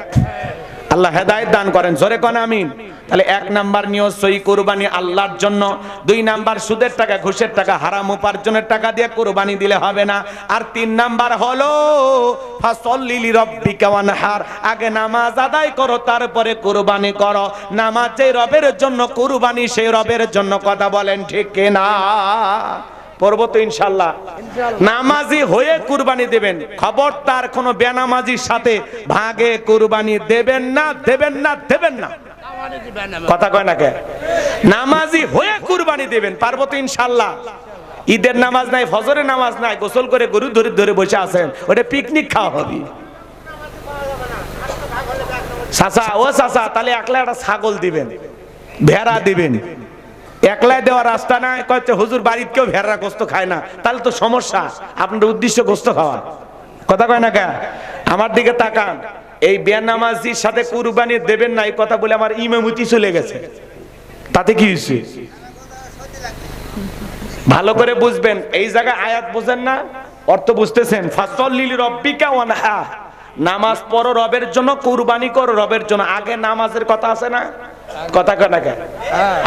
আল্লাহ হেদায়েত দান করেন, জোরে কোন আমিন। তাহলে এক নাম্বার নিয়ত সহিহ, কুরবানি আল্লাহর জন্য। দুই নাম্বার সুদের টাকা, ঘুষের টাকা, হারাম উপার্জনের টাকা দিয়ে কুরবানি দিলে হবে না। আর তিন নাম্বার হলো ফাসল্লি লিরাব্বিকা ওয়ানহার, আগে নামাজ আদায় করো তারপরে কুরবানি করো। নামাজ যে রবের জন্য, কুরবানি সেই রবের জন্য। কথা বলেন ঠিক কিনা? পড়বো তো ইনশাআল্লাহ। নামাজি হয়ে কুরবানি দেবেন, খবরদার কোনো বেনামাজির সাথে ভাগে কুরবানি দেবেন না, দেবেন না, দেবেন না। কথা কয় না কে? নামাজি হয়ে কুরবানি দেবেন, পারবো তো ইনশাআল্লাহ। ঈদের নামাজ নাই, ফজরের নামাজ নাই, গোসল করে গরু ধরে ধরে বসে আছেন, ওটা পিকনিক খাওয়া হবে। চাচা, ও চাচা, তাহলে একলা একটা ছাগল দিবেন, ভেড়া দিবেন। একলাই দেওয়ার রাস্তা নাই, কয়েছে হুজুর বাড়িতে কেউ ভেড়া গোস্ত খায় না, তাহলে তো সমস্যা। আপনার উদ্দেশ্য গোস্ত খাওয়া। কথা কয় না কে? আমার দিকে তাকান। এই বেনামাজির সাথে কুরবানি দেবেন না এই কথা বলে আমার ইমামতি চলে গেছে, তাতে কি হয়েছে? ভালো করে বুঝবেন। এই জায়গায় আয়াত বুঝেন না, অর্থ বুঝতেছেন? ফাসল্লি লিরাব্বিকা ওয়ানহার, নামাজ পড়ো রবের জন্য, কুরবানি করো রবের জন্য। আগে নামাজের কথা আছে না? কথা কয় না কে?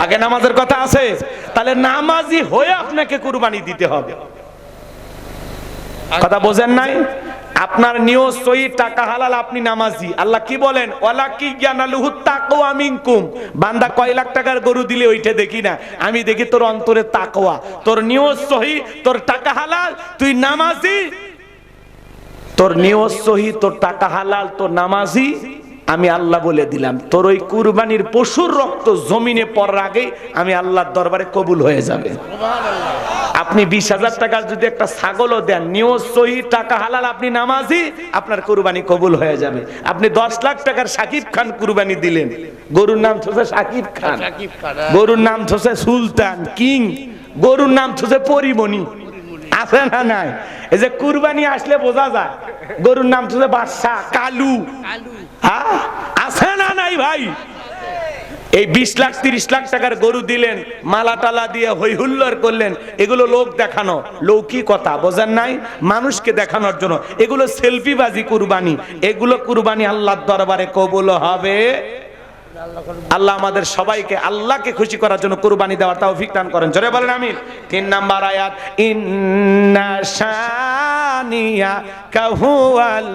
আগে নামাজের কথা আছে। তাহলে নামাজি হয়ে আপনাকে কুরবানি দিতে হবে। কথা বোঝেন নাই? আপনার নিয়ত সহিহ, টাকা হালাল, আপনি নামাজি। আল্লাহ কি বলেন? ওয়ালাকি ইয়ানালুহু তাকওয়া মিনকুম। বান্দা কয় লাখ টাকার গরু দিলে ওইটা দেখি না, আমি দেখি তোর অন্তরে তাকওয়া, তোর নিয়ত সহিহ, তোর টাকা হালাল, তুই নামাজি। তোর নিয়ত সহিহ, তোর টাকা হালাল, তোর নামাজি। আমি আল্লাহ বলে দিলাম, তোর ওই কুরবানির পশুর রক্ত জমিনে পড়ার আগে আমি আল্লাহর দরবারে কবুল হয়ে যাবে। আপনি 20,000 টাকার যদি একটা ছাগলও দেন, নিয়ত সহিহ, টাকা হালাল, আপনি নামাজি, আপনার কুরবানি কবুল হয়ে যাবে। আপনি 10 লাখ টাকার শাকিব খান কুরবানি দিলেন, গরুর নাম থসে শাকিব খান, গরুর নাম থসে সুলতান, কিং, গরুর নাম থসে পরিমণি, আছে না নাই? এই যে কুরবানি আসলে বোঝা যায়, গরুর নাম থসে বাদশা, কালু, হ্যাঁ, আছে না নাই ভাই? এই 20 লাখ 30 লাখ টাকার গরু দিলেন, মালা টালা দিয়ে হই হুল্লোড় করলেন, এগুলো লোক দেখানো, লৌকিকতা, বোঝেন নাই? মানুষকে দেখানোর জন্য এগুলো সেলফিবাজি কুরবানি। এগুলো কুরবানি আল্লাহর দরবারে কবুল হবে। আল্লাহ আমাদের সবাইকে আল্লাহকে খুশি করার জন্য কুরবানি দেওয়ার তৌফিক দান করেন, জোরে বলেন আমিন। 3 নাম্বার আয়াত, ইন্না শানিয়া কাহুয়াল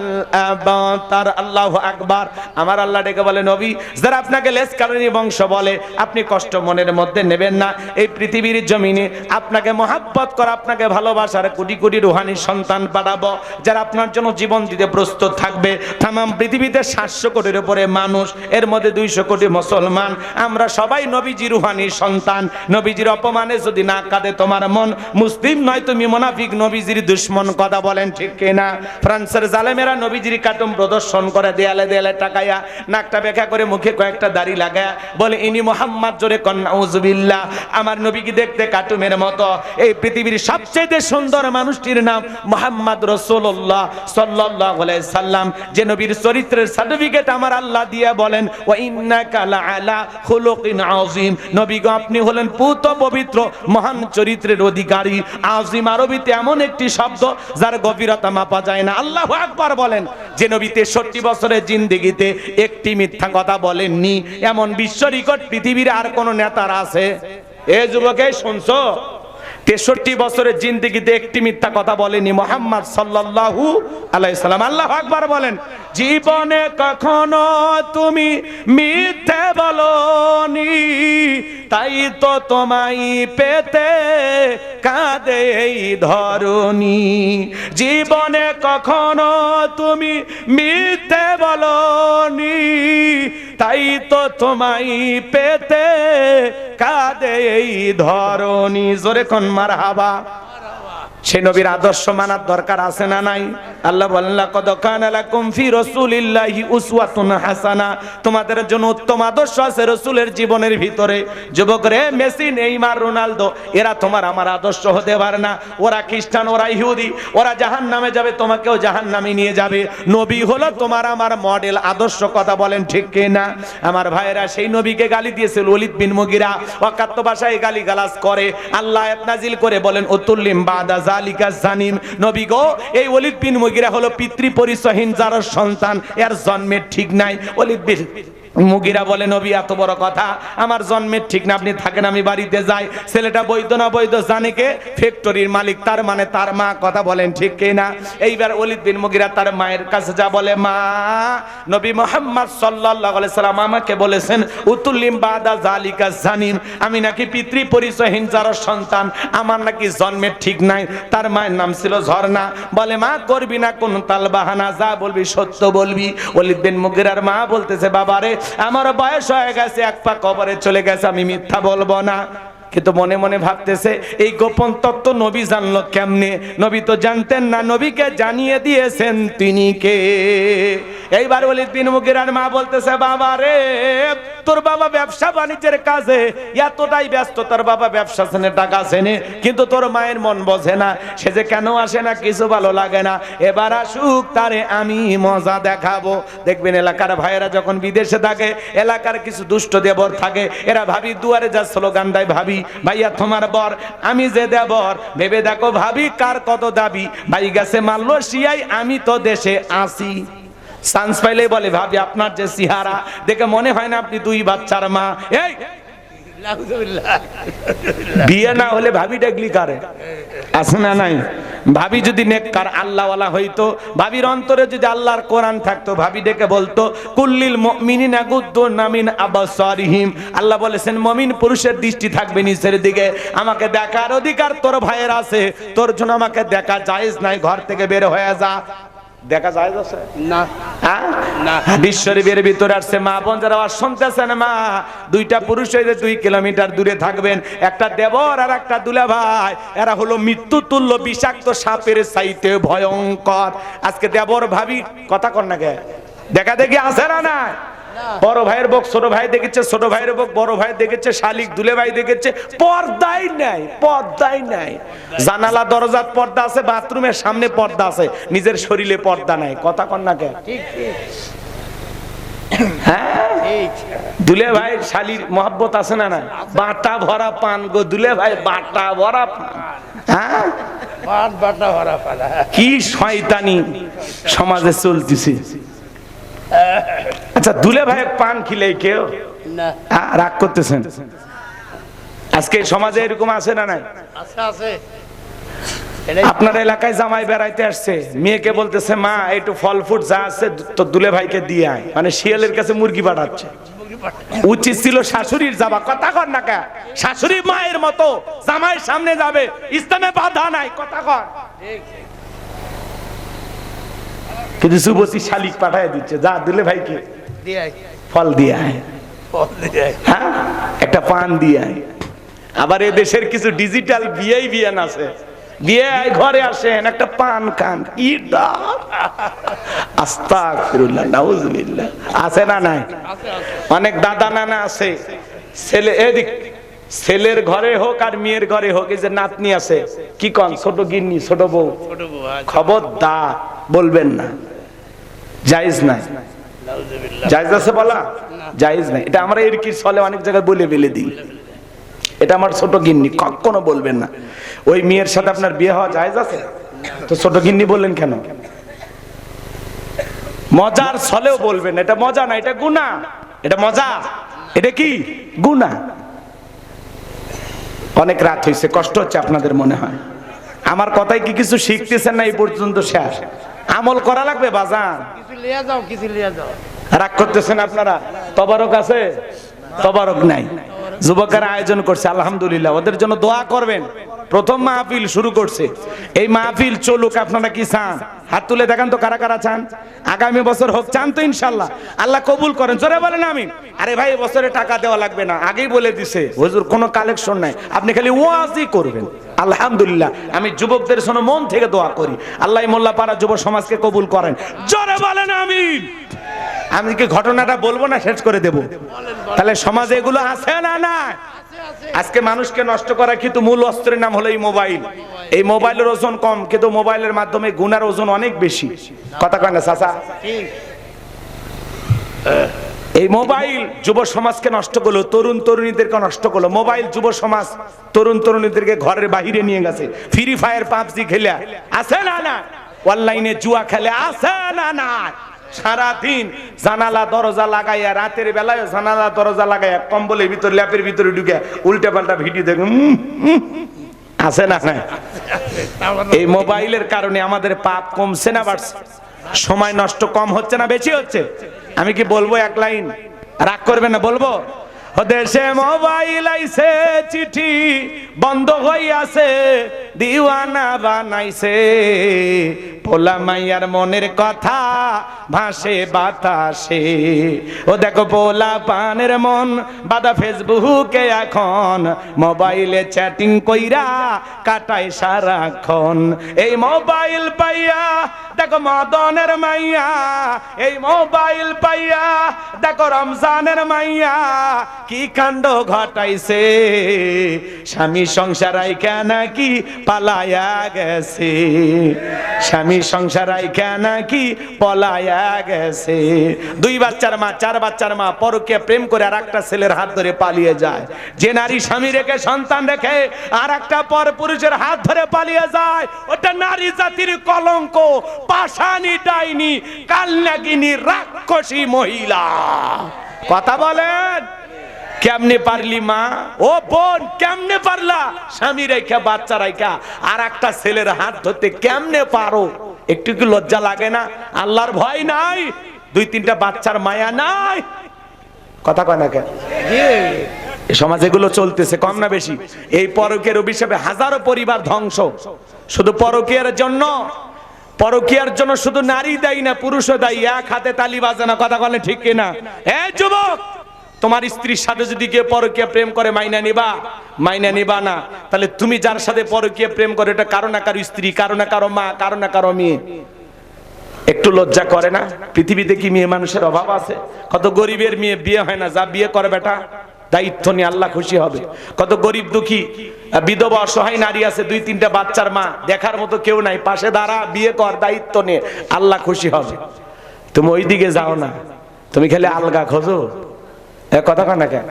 আবতার। আল্লাহু আকবার। আমার আল্লাহ ডেকে বলে, নবী, যারা আপনাকে লেসকারণী বংশ বলে, আপনি কষ্ট মনের মধ্যে নেবেন না। এই পৃথিবীর জমিনে আপনাকে মহাব্বত করা, আপনাকে ভালোবাসার কোটি কোটি রুহানি সন্তান পাঠাবো, যারা আপনার জন্য জীবন দিতে প্রস্তুত থাকবে। তাম পৃথিবীতে 700 কোটির উপরে মানুষ, এর মধ্যে 200 কোটি মুসলমান। আমরা সবাই নবীজির রুহানি সন্তান। নবীজির অপমানে যদি না কাঁদে তোমার মন, মুসলিম নয় তুমি মুনাফিক, নবীজির দুশমন। কথা বলেন ঠিক কিনা? ফ্রান্সের জালেমেরা নবীজির কাটুম প্রদর্শন করে, দেয়ালে দেয়ালে টাকায়া, নাকটা বেঁকা করে, মুখে কয়েকটা দাড়ি লাগায়া বলে, ইনি মোহাম্মদ, জোরে কন নাউজুবিল্লাহ। আমার নবীকে দেখতে কাটুমের মতো। এই পৃথিবীর সবচেয়ে সুন্দর মানুষটির নাম মুহাম্মদ রাসূলুল্লাহ সাল্লাল্লাহু আলাইহি সাল্লাম। যে নবীর চরিত্রের সার্টিফিকেট আমার আল্লাহ দিয়ে বলেন, ওয়া ইন্নাকা লাআলা খুলুকিন আযীম। নবী গো, আপনি হলেন পুত পবিত্র মহান চরিত্রের অধিকারী। আযীম আরবিতে এমন একটি শব্দ যার গভীরতা মাপা যায় না। আল্লাহু আকবার বলেন। যে নবী 63 বছরের জিন্দেগিতে একটি মিথ্যা কথা বলেননি, এমন বিশ্ব রেকর্ড পৃথিবীর আর কোন নেতার আছে? এ যুবকে শুনছো? 63 বছরের জিন্দেগিতে একটি মিথ্যা কথা বলেনি মুহাম্মদ সাল্লাল্লাহু আলাইহি সাল্লাম। আল্লাহু আকবার বলেন। জীবনে কখনো তুমি মিথ্যে বলনি, তাই তো তোমায় পেতে কাঁদে এই ধরনী। জীবনে কখনো তুমি মিথ্যে বলনি, তাই তো তোমায় পেতে কাঁদে এই ধরনী। জোরে কোন মারহাবা। সেই নবীর আদর্শ মানার দরকার আছে না নাই? আল্লাহ বলেন লাকাদ কানা লাকুম ফি রাসূলিল্লাহি উসওয়াতুন হাসানা, তোমাদের জন্য উত্তম আদর্শ আছে রাসূলের জীবনের ভিতরে। যুবক রে, মেসি, নেইমার, রোনালদো এরা তোমার আমার আদর্শ হতে পারে না। ওরা খ্রিস্টান, ওরা ইহুদি, ওরা জাহান্নামে যাবে, তোমাকেও জাহান্নামে নিয়ে যাবে। নবী হলো তোমার আমার মডেল আদর্শ। কথা বলেন ঠিক কি না? আমার ভাইয়েরা, সেই নবীকে গালি দিয়েছিল ওলীদ বিন মুগীরা, অকাত্য ভাষায় গালি গালাজ করে। আল্লাহ আয়াত নাজিল করে বলেন উতুল্লিম বাদা জালিকা জানিম। নবী গো, এই ওলীদ বিন মুগীরা হলো পিতৃ পরিচয়হীন যার সন্তান, এর জন্মের ঠিক নাই। ওলীদ বিন মুগীরা বলে নবী এত বড় কথা, আমার জন্মের ঠিক না, আপনি থাকেন আমি বাড়িতে যাই। ছেলেটা বৈধ না বৈধ জানে কে? ফ্যাক্টরির মালিক, তার মানে তার মা। কথা বলেন ঠিক কি না? এইবার ওলীদ বিন মুগীরা তার মায়ের কাছে যা বলে, মা, নবী মুহাম্মদ সাল্লাল্লাহু আলাইহি সাল্লাম আমাকে বলেছেন উতুল্লিম বাদা জালিকা জানিম, আমি নাকি পিতৃ পরিচয়হীন যার সন্তান, আমার নাকি জন্মের ঠিক নাই। তার মায়ের নাম ছিল ঝর্ণা। বলে মা, করবি না কোন তাল বাহানা, যা বলবি সত্য বলবি। ওলীদ বিন মুগীরার মা বলতেছে, বাবা রে, আমার বয়স হয়ে গেছে, এক পা কবরে চলে গেছে, আমি মিথ্যা বলবো না। কিন্তু মনে মনে ভাবতেছে এই গোপন তত্ত্ব নবী জানলো কেমনে? নবী তো জানতেন না, নবীকে জানিয়ে দিয়েছেন তিনি কে। এইবার ওলীদ বিন মুগীরার মা বলতেছে, বাবা রে, তোর বাবা ব্যবসা বাণিজ্যের কাজে এতটাই ব্যস্ত, তোর বাবা ব্যবসা সেনে টাকা সেনে, কিন্তু তোর মায়ের মন বোঝে না। সে যে কেন আসে না, কিছু ভালো লাগে না। এবার আসুক, তারে আমি মজা দেখাবো। দেখবেন এলাকার ভাইয়েরা যখন বিদেশে থাকে, এলাকার কিছু দুষ্ট দেবর থাকে, এরা ভাবি দুয়ারে যা স্লোগান দেয়, ভাবি ভাইয়া তোমার বর, আমি যে দেবর, ভেবে দেখো ভাবি কার কত দাবি। ভাই গেছে মালয়েশিয়ায়, আমি তো দেশে আসি। চান্স পাইলে বলে, ভাবি আপনার যে চেহারা দেখে মনে হয় না আপনি দুই বাচ্চার মা। এই বিয়ে না হলে ভাবি ডাকলি কারে? আছে না নাই? ভাবি যদি নেককার আল্লাহওয়ালা হইতো, ভাবির অন্তরে যদি আল্লাহর কোরআন থাকতো, ভাবি ডেকে বলতো কুল্লিল মুমিনিনা গুদ্দু মিন আবসারিহিম। আল্লাহ বলেছেন মুমিন পুরুষের দৃষ্টি থাকবে নিচের দিকে। আমাকে দেখার অধিকার তোর ভাইয়ের আছে, তোর জন্য আমাকে দেখা জায়েজ নাই, ঘর থেকে বের হয়ে যা। দেখা যায় না, না। হাদিস শরীফের ভিতরে আসছে, মা বোন যারা আওয়াজ শুনতেছেন, মা, দুইটা পুরুষ হইলে 2 কিলোমিটার দূরে থাকবেন। একটা দেবর আর একটা দুলাভাই, এরা হলো মৃত্যু তুল্য বিষাক্ত সাপের চাইতে ভয়ঙ্কর। আজকে দেবর ভাবি কথা কর না কে, দেখা দেখি আছে না না? বড় ভাইয়ের বক ছোট ভাই দেখেছে, ছোট ভাইয়ের বক বড় ভাই দেখেছে, শালিক দুলে ভাই দেখেছে, পর্দাই নাই, পর্দাই নাই। জানালা দরজার পর্দা আছে, বাথরুমের সামনে পর্দা আছে, নিজের শরীরে পর্দা নাই। কথা কন না কে? দুলে ভাই শালির মহব্বত আছে না না? বাটা ভরা পান গো দুলে ভাই, বাটা ভরা পান। হ্যাঁ, বাটা ভরা পান। কি শয়তানি সমাজে চলতেছে। আচ্ছা, দুলে ভাই পান খিলে কেউ রাগ করতেছেন? আজকে সমাজে এরকম আছে না নাই? আপনার এলাকায় জামাই বেড়াইতে আসছে, মেয়েকে বলতেছে, মা একটু ফল ফুট যা আছে তো দুলে ভাইকে দিয়ে আয়। মানে শিয়ালের কাছে মুরগি পাঠাচ্ছে। উচিত ছিল শাশুড়ির যাবা। কথা কর না কে? শাশুড়ি মায়ের মতো জামাইয়ের সামনে যাবে, ইসলামে বাধা নাই। কথা কর। কিন্তু যুবতী শালিক পাঠায় দিচ্ছে, যা দুলে ভাইকে ফল দিয়ে আয়, হ্যাঁ, একটা পান দিয়ে আয়। আবার এ দেশের কিছু ডিজিটাল বিয়ান আছে, বিয়ে ঘরে আসেন একটা পান খান, কি আস্তাগফিরুল্লাহ নাউজুবিল্লাহ। আছে না নাই? অনেক দাদা নানা আছে, ছেলে এদিক, ছেলের ঘরে হোক আর মেয়ের ঘরে হোক, এই যে নাতনি আছে, কি কন, ছোট গিন্নি, ছোট বউ, খবরদার বলবেন না, জায়েজ নাই। জায়েজ আছে বলা? জায়েজ নাই। এটা আমরা এর কি চলে অনেক জায়গায় বলে ফেলে দিই, এটা আমার ছোট গিন্নি, কখনো বলবেন না। ওই মেয়ের সাথে আপনার বিয়ে হওয়া জায়েজ আছে? তো ছোট গিন্নি বললেন কেন? মজার ছলেও বলবেন, এটা মজা না, এটা গুনাহ। এটা মজা? এটা কি গুনাহ? অনেক রাত হয়েছে, কষ্ট হচ্ছে আপনাদের মনে হয়। আমার কথাই কি কিছু শিখতেছেন না? এই পর্যন্ত শেষ, আমল করা লাগবে বাজান। কিছু লিয়ে যাও, কিছু লিয়ে যাও। রাগ করতেছেন আপনারা? তবারক আছে? তবারক নাই। যুবকেরা আয়োজন করছে, আলহামদুলিল্লাহ, ওদের জন্য দোয়া করবেন। প্রথম মাহফিল শুরু করছে, এই মাহফিল চলুক। আপনারা কি চান? হাত তুলে দেখান তো কারা কারা চান আগামী বছর হোক। চান তো? ইনশাল্লাহ আল্লাহ কবুল করেন, জোরে বলেন আমিন। আরে ভাই, বছরে টাকা দেওয়া লাগবে না, আগেই বলে দিছে হুজুর, কোনো কালেকশন নাই, আপনি খালি ওয়াজই করবেন। আলহামদুলিল্লাহ, আমি যুবকদের জন্য মন থেকে দোয়া করি, আল্লাহ মোল্লাপাড়া যুব সমাজকে কবুল করেন, জোরে বলেন আমিন। আমি কি ঘটনাটা বলবো না শেষ করে দেব? তাহলে সমাজে এগুলো আছে না? না, আজকে মানুষকে নষ্ট করা কিন্তু মূল অস্ত্রের নাম হলো এই মোবাইল। এই মোবাইলের ওজন কম, কিন্তু মোবাইলের মাধ্যমে গুনার ওজন অনেক বেশি। কথা কয় না চাচা? এই মোবাইল যুব সমাজকে নষ্ট করলো, তরুণ তরুণীদেরকে নষ্ট করলো। মোবাইল যুব সমাজ তরুণ তরুণীদেরকে ঘরের বাহিরে নিয়ে গেছে। ফ্রি ফায়ার পাবজি খেলে আছে না? না, অনলাইনে জুয়া খেলে আছে না? না, সারাদিন জানালা দরজা লাগাইয়া, রাতের বেলায় জানালা দরজা লাগাইয়া, কম্বলের ভিতরে ল্যাপের ভিতরে ঢুকে উল্টে পাল্টা ভিডিও দেখে আছে না? না, এই মোবাইলের কারণে আমাদের পাপ কমছে না বাড়ছে? সময় নষ্ট কম হচ্ছে না বেশি হচ্ছে? আমি কি বলবো এক লাইন? রাগ করবে না, বলবো। দেশে মোবাইল আইছে, চিঠি বন্ধ হইয়াছে, দিওয়ানা বানাইছে, পোলা মাইয়ার মনের কথা ভাসে বাতাসে। ও দেখো পোলা পানের মন বাদা ফেসবুকে এখন, মোবাইলে চ্যাটিং কইরা কাটায় সারাক্ষণ। এই মোবাইল পাইয়া দেখো মদনের মাইয়া, এই মোবাইল পাইয়া দেখো রমজানের মাইয়া কি কাণ্ড ঘটাইছে। স্বামী সংসার আইকা নাকি পালায়া গেছে, স্বামী সংসার আইকা নাকি পলায়া গেছে। 2 বাচ্চার মা, 4 বাচ্চার মা পরকীয়া প্রেম করে আর একটা ছেলের হাত ধরে পালিয়ে যায়। যে নারী স্বামী রেখে সন্তান রেখে আর একটা পর পুরুষের হাত ধরে পালিয়ে যায়, ওটা নারী জাতির কলঙ্ক, পাষাণী ডাইনি, কালনাগিনী, রাক্ষসী মহিলা। কথা বলেন, কেমনে পারলি মা? ও বোন, কেমনে পারলা স্বামী রেখা বাচ্চা রেখা আর একটা ছেলের হাত ধরতে? কেমনে পারো? একটু কি লজ্জা লাগে না? আল্লাহর ভয় নাই? 2-3টা বাচ্চার মায়া নাই? কথা কয় না কেন? সমাজ এগুলো চলতেছে, কম না বেশি? এই পরকীয়ার অভিশাপে হাজারো পরিবার ধ্বংস। শুধু পরকীয়ার জন্য, পরকীয়ার জন্য শুধু নারী দায়ী না, পুরুষও দায়ী। এক হাতে তালি বাজে না, কথা বলে ঠিক কিনা? এই যুবক, তোমার স্ত্রীর সাথে যদি কেউ পরকীয়া প্রেম করে মাইনা নিবা? মাইনা নিবা না। তাহলে তুমি যার সাথে পরকীয়া প্রেম করে, এটা কারো না কারো স্ত্রী, কারো না কারো মা, কারো না কারো মেয়ে। একটু লজ্জা করে না? পৃথিবীতে কি মেয়ে মানুষের অভাব আছে? কত গরিবের মেয়ে বিয়ে হয় না, যা বিয়ে করে বেটা দায়িত্ব নিয়ে, আল্লাহ খুশি হবে। কত গরিব দুঃখী বিধবা অসহায় নারী আছে, 2-3টা বাচ্চার মা, দেখার মতো কেউ নাই, পাশে দাঁড়া, বিয়ে কর, দায়িত্ব নিয়ে, আল্লাহ খুশি হবে। তুমি ওই দিকে যাও না, তুমি খেলে আলগা খোঁজো। কথা কয় না কেন?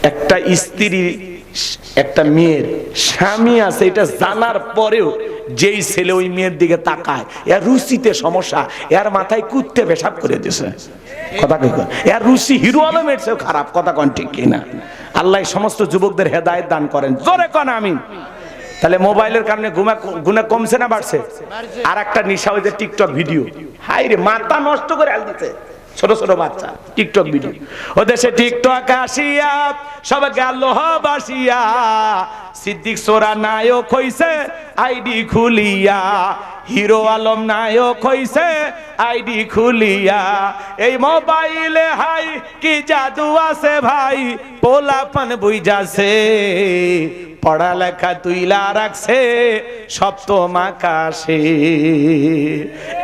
একটা স্ত্রী, একটা মেয়ের স্বামী আছে, এটা জানার পরেও যেই ছেলে ওই মেয়ের দিকে তাকায়, এর রুচিতে সমস্যা, এর মাথায় কুত্তে পেশাব করে দিয়েছে। কথা কই? এর রুচি হিরো আলমের চেয়েও খারাপ। কথা কন ঠিক কিনা? আল্লাহ সমস্ত যুবকদের হেদায়েত দান করেন, জোরে কন আমিন। তাহলে মোবাইলের কারণে গুনাহ কমছে না বাড়ছে? আর একটা নিশা, ওই যে টিকটক ভিডিও, হাই রে, মাথা নষ্ট করে আল দিতে ছোট ছোট বাচ্চা টিকটক ভিডিও। ও দেশে টিকটক আসিয়া সব গেল বাসিয়া, সিদ্দিক সোরা নায়ক হইছে আইডি খুলিয়া, হিরো আলম নায়ক হইছে আইডি খুলিয়া। এই মোবাইলে হাই কি জাদু আছে ভাই, পোলাপান বুইজাছে, পড়ালেখা তুইলা রাখছে সপ্তম আকাশে।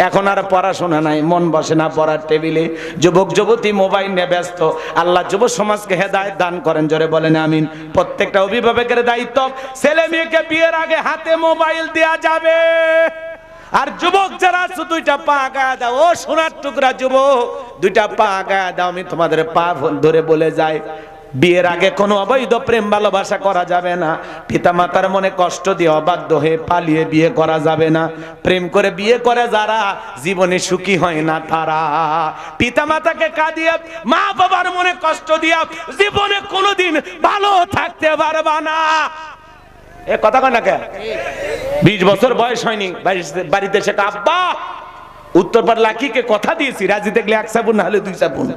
এখন আর পড়াশোনা নাই, মন বসে না পড়ার টেবিলে, যুবক যুবতী মোবাইল নিয়ে ব্যস্ত। আল্লাহ যুব সমাজকে হেদায়েত দান করেন, জোরে বলেন আমিন। প্রত্যেকটা অভিভাবকের দায়িত্ব, ছেলে মেয়েকে বিয়ের আগে হাতে মোবাইল দেয়া যাবে। আর যুবক যারা আছো, 2টা পা আগায় দাও। ও সোনার টুকরা যুবক, 2টা পা আগায় দাও। আমি তোমাদের পা ধরে বলে যাই, বিয়ের আগে কোনো অবৈধ প্রেম ভালোবাসা করা যাবে না। পিতামাতার মনে কষ্ট দিয়ে অবাধ্য হয়ে পালিয়ে বিয়ে করা যাবে না। প্রেম করে বিয়ে করে যারা জীবনে সুখী হয় না তারা, পিতামাতাকে কাঁদিয়ে মা বাবার মনে কষ্ট দিয়ে জীবনে কোনোদিন ভালো থাকতে পারবা না। এ কথা কয় না কে? 20 বছর বয়স হয়নি, বাড়িতে সেটা আব্বা উত্তরপাড় লাকিকে কথা দিয়েছি, রাজি দেখলে 1 সাবুন না হলে 2 সাবুন।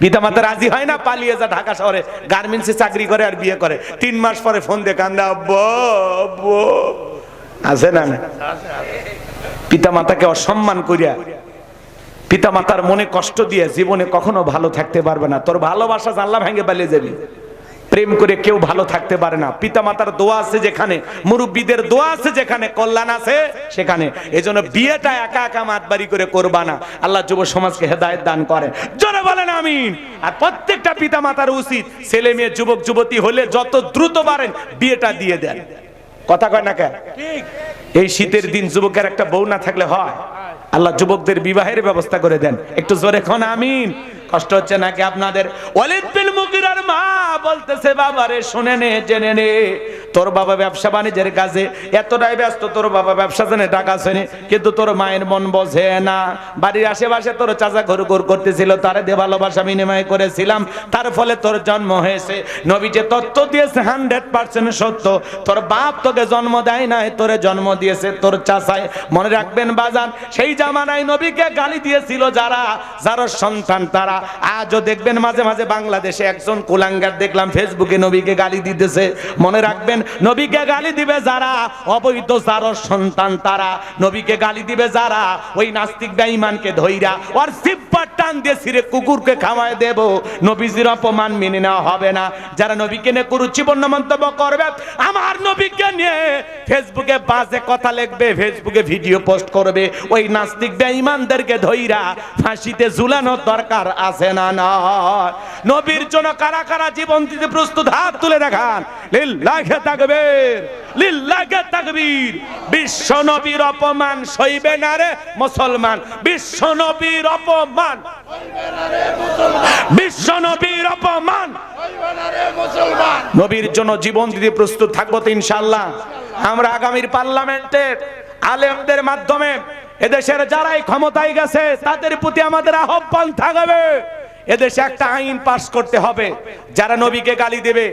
পিতামাতা রাজি হয় না, পালিয়ে যা ঢাকা শহরে গার্মেন্টসে চাকরি করে আর বিয়ে করে। 3 মাস পরে ফোন দিয়ে কান্দা, আব্বা আব্বা। আছে না? পিতামাতাকে অসম্মান করিয়া, পিতামাতার মনে কষ্ট দিয়ে জীবনে কখনো ভালো থাকতে পারবে না। তোর ভালোবাসা জানলা ভেঙে পালিয়ে যাবি। প্রেম করে কেউ ভালো থাকতে পারে না। পিতামাতার দোয়া আছে যেখানে, মুরব্বীদের দোয়া আছে যেখানে, কল্যাণ আছে সেখানে। এজন্য বিয়েটা একা একা মাতবাড়ি করে করবা না। আল্লাহ যুব সমাজকে হেদায়েত দান করেন, জোরে বলেন আমিন। আর প্রত্যেকটা পিতামাতার উচিত ছেলে মেয়ে যুবক যুবতী হলে যত দ্রুত পারেন বিয়েটা দিয়ে দেন। কথা কয় না কে? ঠিক। এই শীতের দিন যুবকের একটা বউ না থাকলে হয়? আল্লাহ যুবকদের বিবাহের ব্যবস্থা করে দেন। একটু জোরে খন আমিন। কষ্ট হচ্ছে নাকি আপনাদের? ওয়ালিদ বিন মুগিরার মা বলতেছে, বাবারে শুনে নে, জেনে নে, তোর বাবা ব্যবসা বাণিজ্যের কাজে এতটাই ব্যস্ত, তোর বাবা ব্যবসা জেনে টাকা শোনে, কিন্তু তোর মায়ের মন বোঝে না। বাড়ির আশেপাশে তোর চাচা ঘুর ঘুর করতেছিল, তারে দিয়ে ভালোবাসা বিনিময় করেছিলাম, তার ফলে তোর জন্ম হয়েছে। নবী যে তত্ত্ব দিয়েছে 100% সত্য। তোর বাপ তোকে জন্ম দেয় নাই, তোরে জন্ম দিয়েছে তোর চাচাই। মনে রাখবেন বাজান, সেই জামানায় নবীকে গালি দিয়েছিল যারা, যার সন্তান তারা। আজও দেখবেন মাঝে মাঝে বাংলাদেশে একজন কুলাঙ্গার দেখলাম ফেসবুকে নবীকে গালি দিতেছে। মনে রাখবেন, নবীকে গালি দিবে যারা, অবৈধ যার সন্তান তারা। নবীকে গালি দিবে যারা, ওই নাস্তিক বেঈমানকে ধইরা ওর সিব্বার টান দিয়ে ছিঁড়ে কুকুরকে খাওয়ায় দেব। নবীজির অপমান মেনে নেওয়া হবে না। যারা নবীকে নিয়ে কুরুচিপূর্ণ মন্তব্য করবে, আমার নবীকে নিয়ে ফেসবুকে বাজে কথা লিখবে, ফেসবুকে ভিডিও পোস্ট করবে, ওই নাস্তিক বেঈমানদেরকে ধইরা ফাঁসিতে ঝুলানোর দরকার আছে না? না। নবীর জন্য কারা কারা জীবন দিতে প্রস্তুত? হাত তুলে দেখান। লিল্লাহি তাকবীর, লিল্লাহি তাকবীর। বিশ্ব নবীর অপমান সইবে না রে মুসলমান, বিশ্ব নবীর অপমান সইবে না রে মুসলমান, বিশ্ব নবীর অপমান সইবে না রে মুসলমান। নবীর জন্য জীবন দিতে প্রস্তুত থাকবো তো ইনশাআল্লাহ। আমরা আগামীর পার্লামেন্টের আলেমদের মাধ্যমে এদেশের যারাই ক্ষমতায় গেছে তাদের প্রতি আমাদের আহ্বান থাকবে, এদেশে একটা আইন পাস করতে হবে। যারা নবীকে গালি দেবে,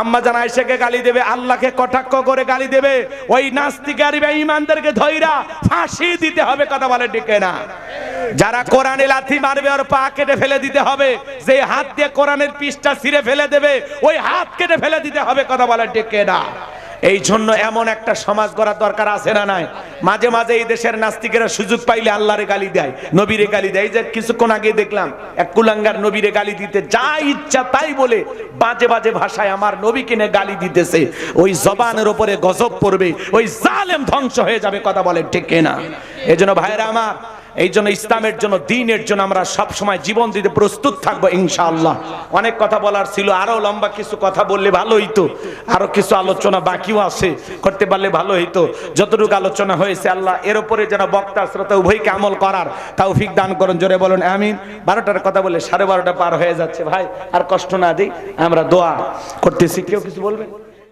আম্মা জান আয়েশাকে গালি দেবে, আল্লাহকে কটাক্ষ করে গালি দেবে, ওই নাস্তিক আর বেঈমানদেরকে ধইরা ফাঁসি দিতে হবে। কথা বলে ঠিক না? যারা কোরআনে লাথি মারবে ওর পা কেটে ফেলে দিতে হবে। যে হাত দিয়ে কোরআনের পৃষ্ঠা ছিঁড়ে ফেলে দেবে, ওই হাত কেটে ফেলে দিতে হবে। কথা বলে ঠিক না? এই জন্য এমন একটা সমাজ গড়ার দরকার আছে না নাই? মাঝে মাঝে এই দেশের নাস্তিকেরা সুযোগ পাইলে আল্লাহরে গালি দেয়, নবীরে গালি দেয়। এই যে কিছুক্ষণ আগে দেখলাম এক কুলাঙ্গার নবীরে গালি দিতে যা ইচ্ছা তাই বলে বাজে বাজে ভাষায় আমার নবীকে নিয়ে গালি দিতেছে। ওই জবানের উপরে গজব পড়বে, ওই জালেম ধ্বংস হয়ে যাবে। কথা বলেন ঠিক না? এজন্য ভাইরা আমার, এই জন্য ইসলামের জন্য, দ্বীনের জন্য আমরা সব সময় জীবন দিতে প্রস্তুত থাকবো ইনশাআল্লাহ। অনেক কথা বলার ছিল, আরো লম্বা কিছু কথা বললে ভালো হইতো, আরো কিছু আলোচনা বাকিও আছে, করতে পারলে ভালো হইতো। যতটুকু আলোচনা হয়েছে আল্লাহ এর উপরে যেন বক্তা শ্রোতা উভয়কে আমল করার তৌফিক দান করুন। জোরে বলুন আমিন। 12টার কথা বলে 12:30 পার হয়ে যাচ্ছে ভাই, আর কষ্ট না দিই, আমরা দোয়া করতেছি। কেউ কিছু বলবেন?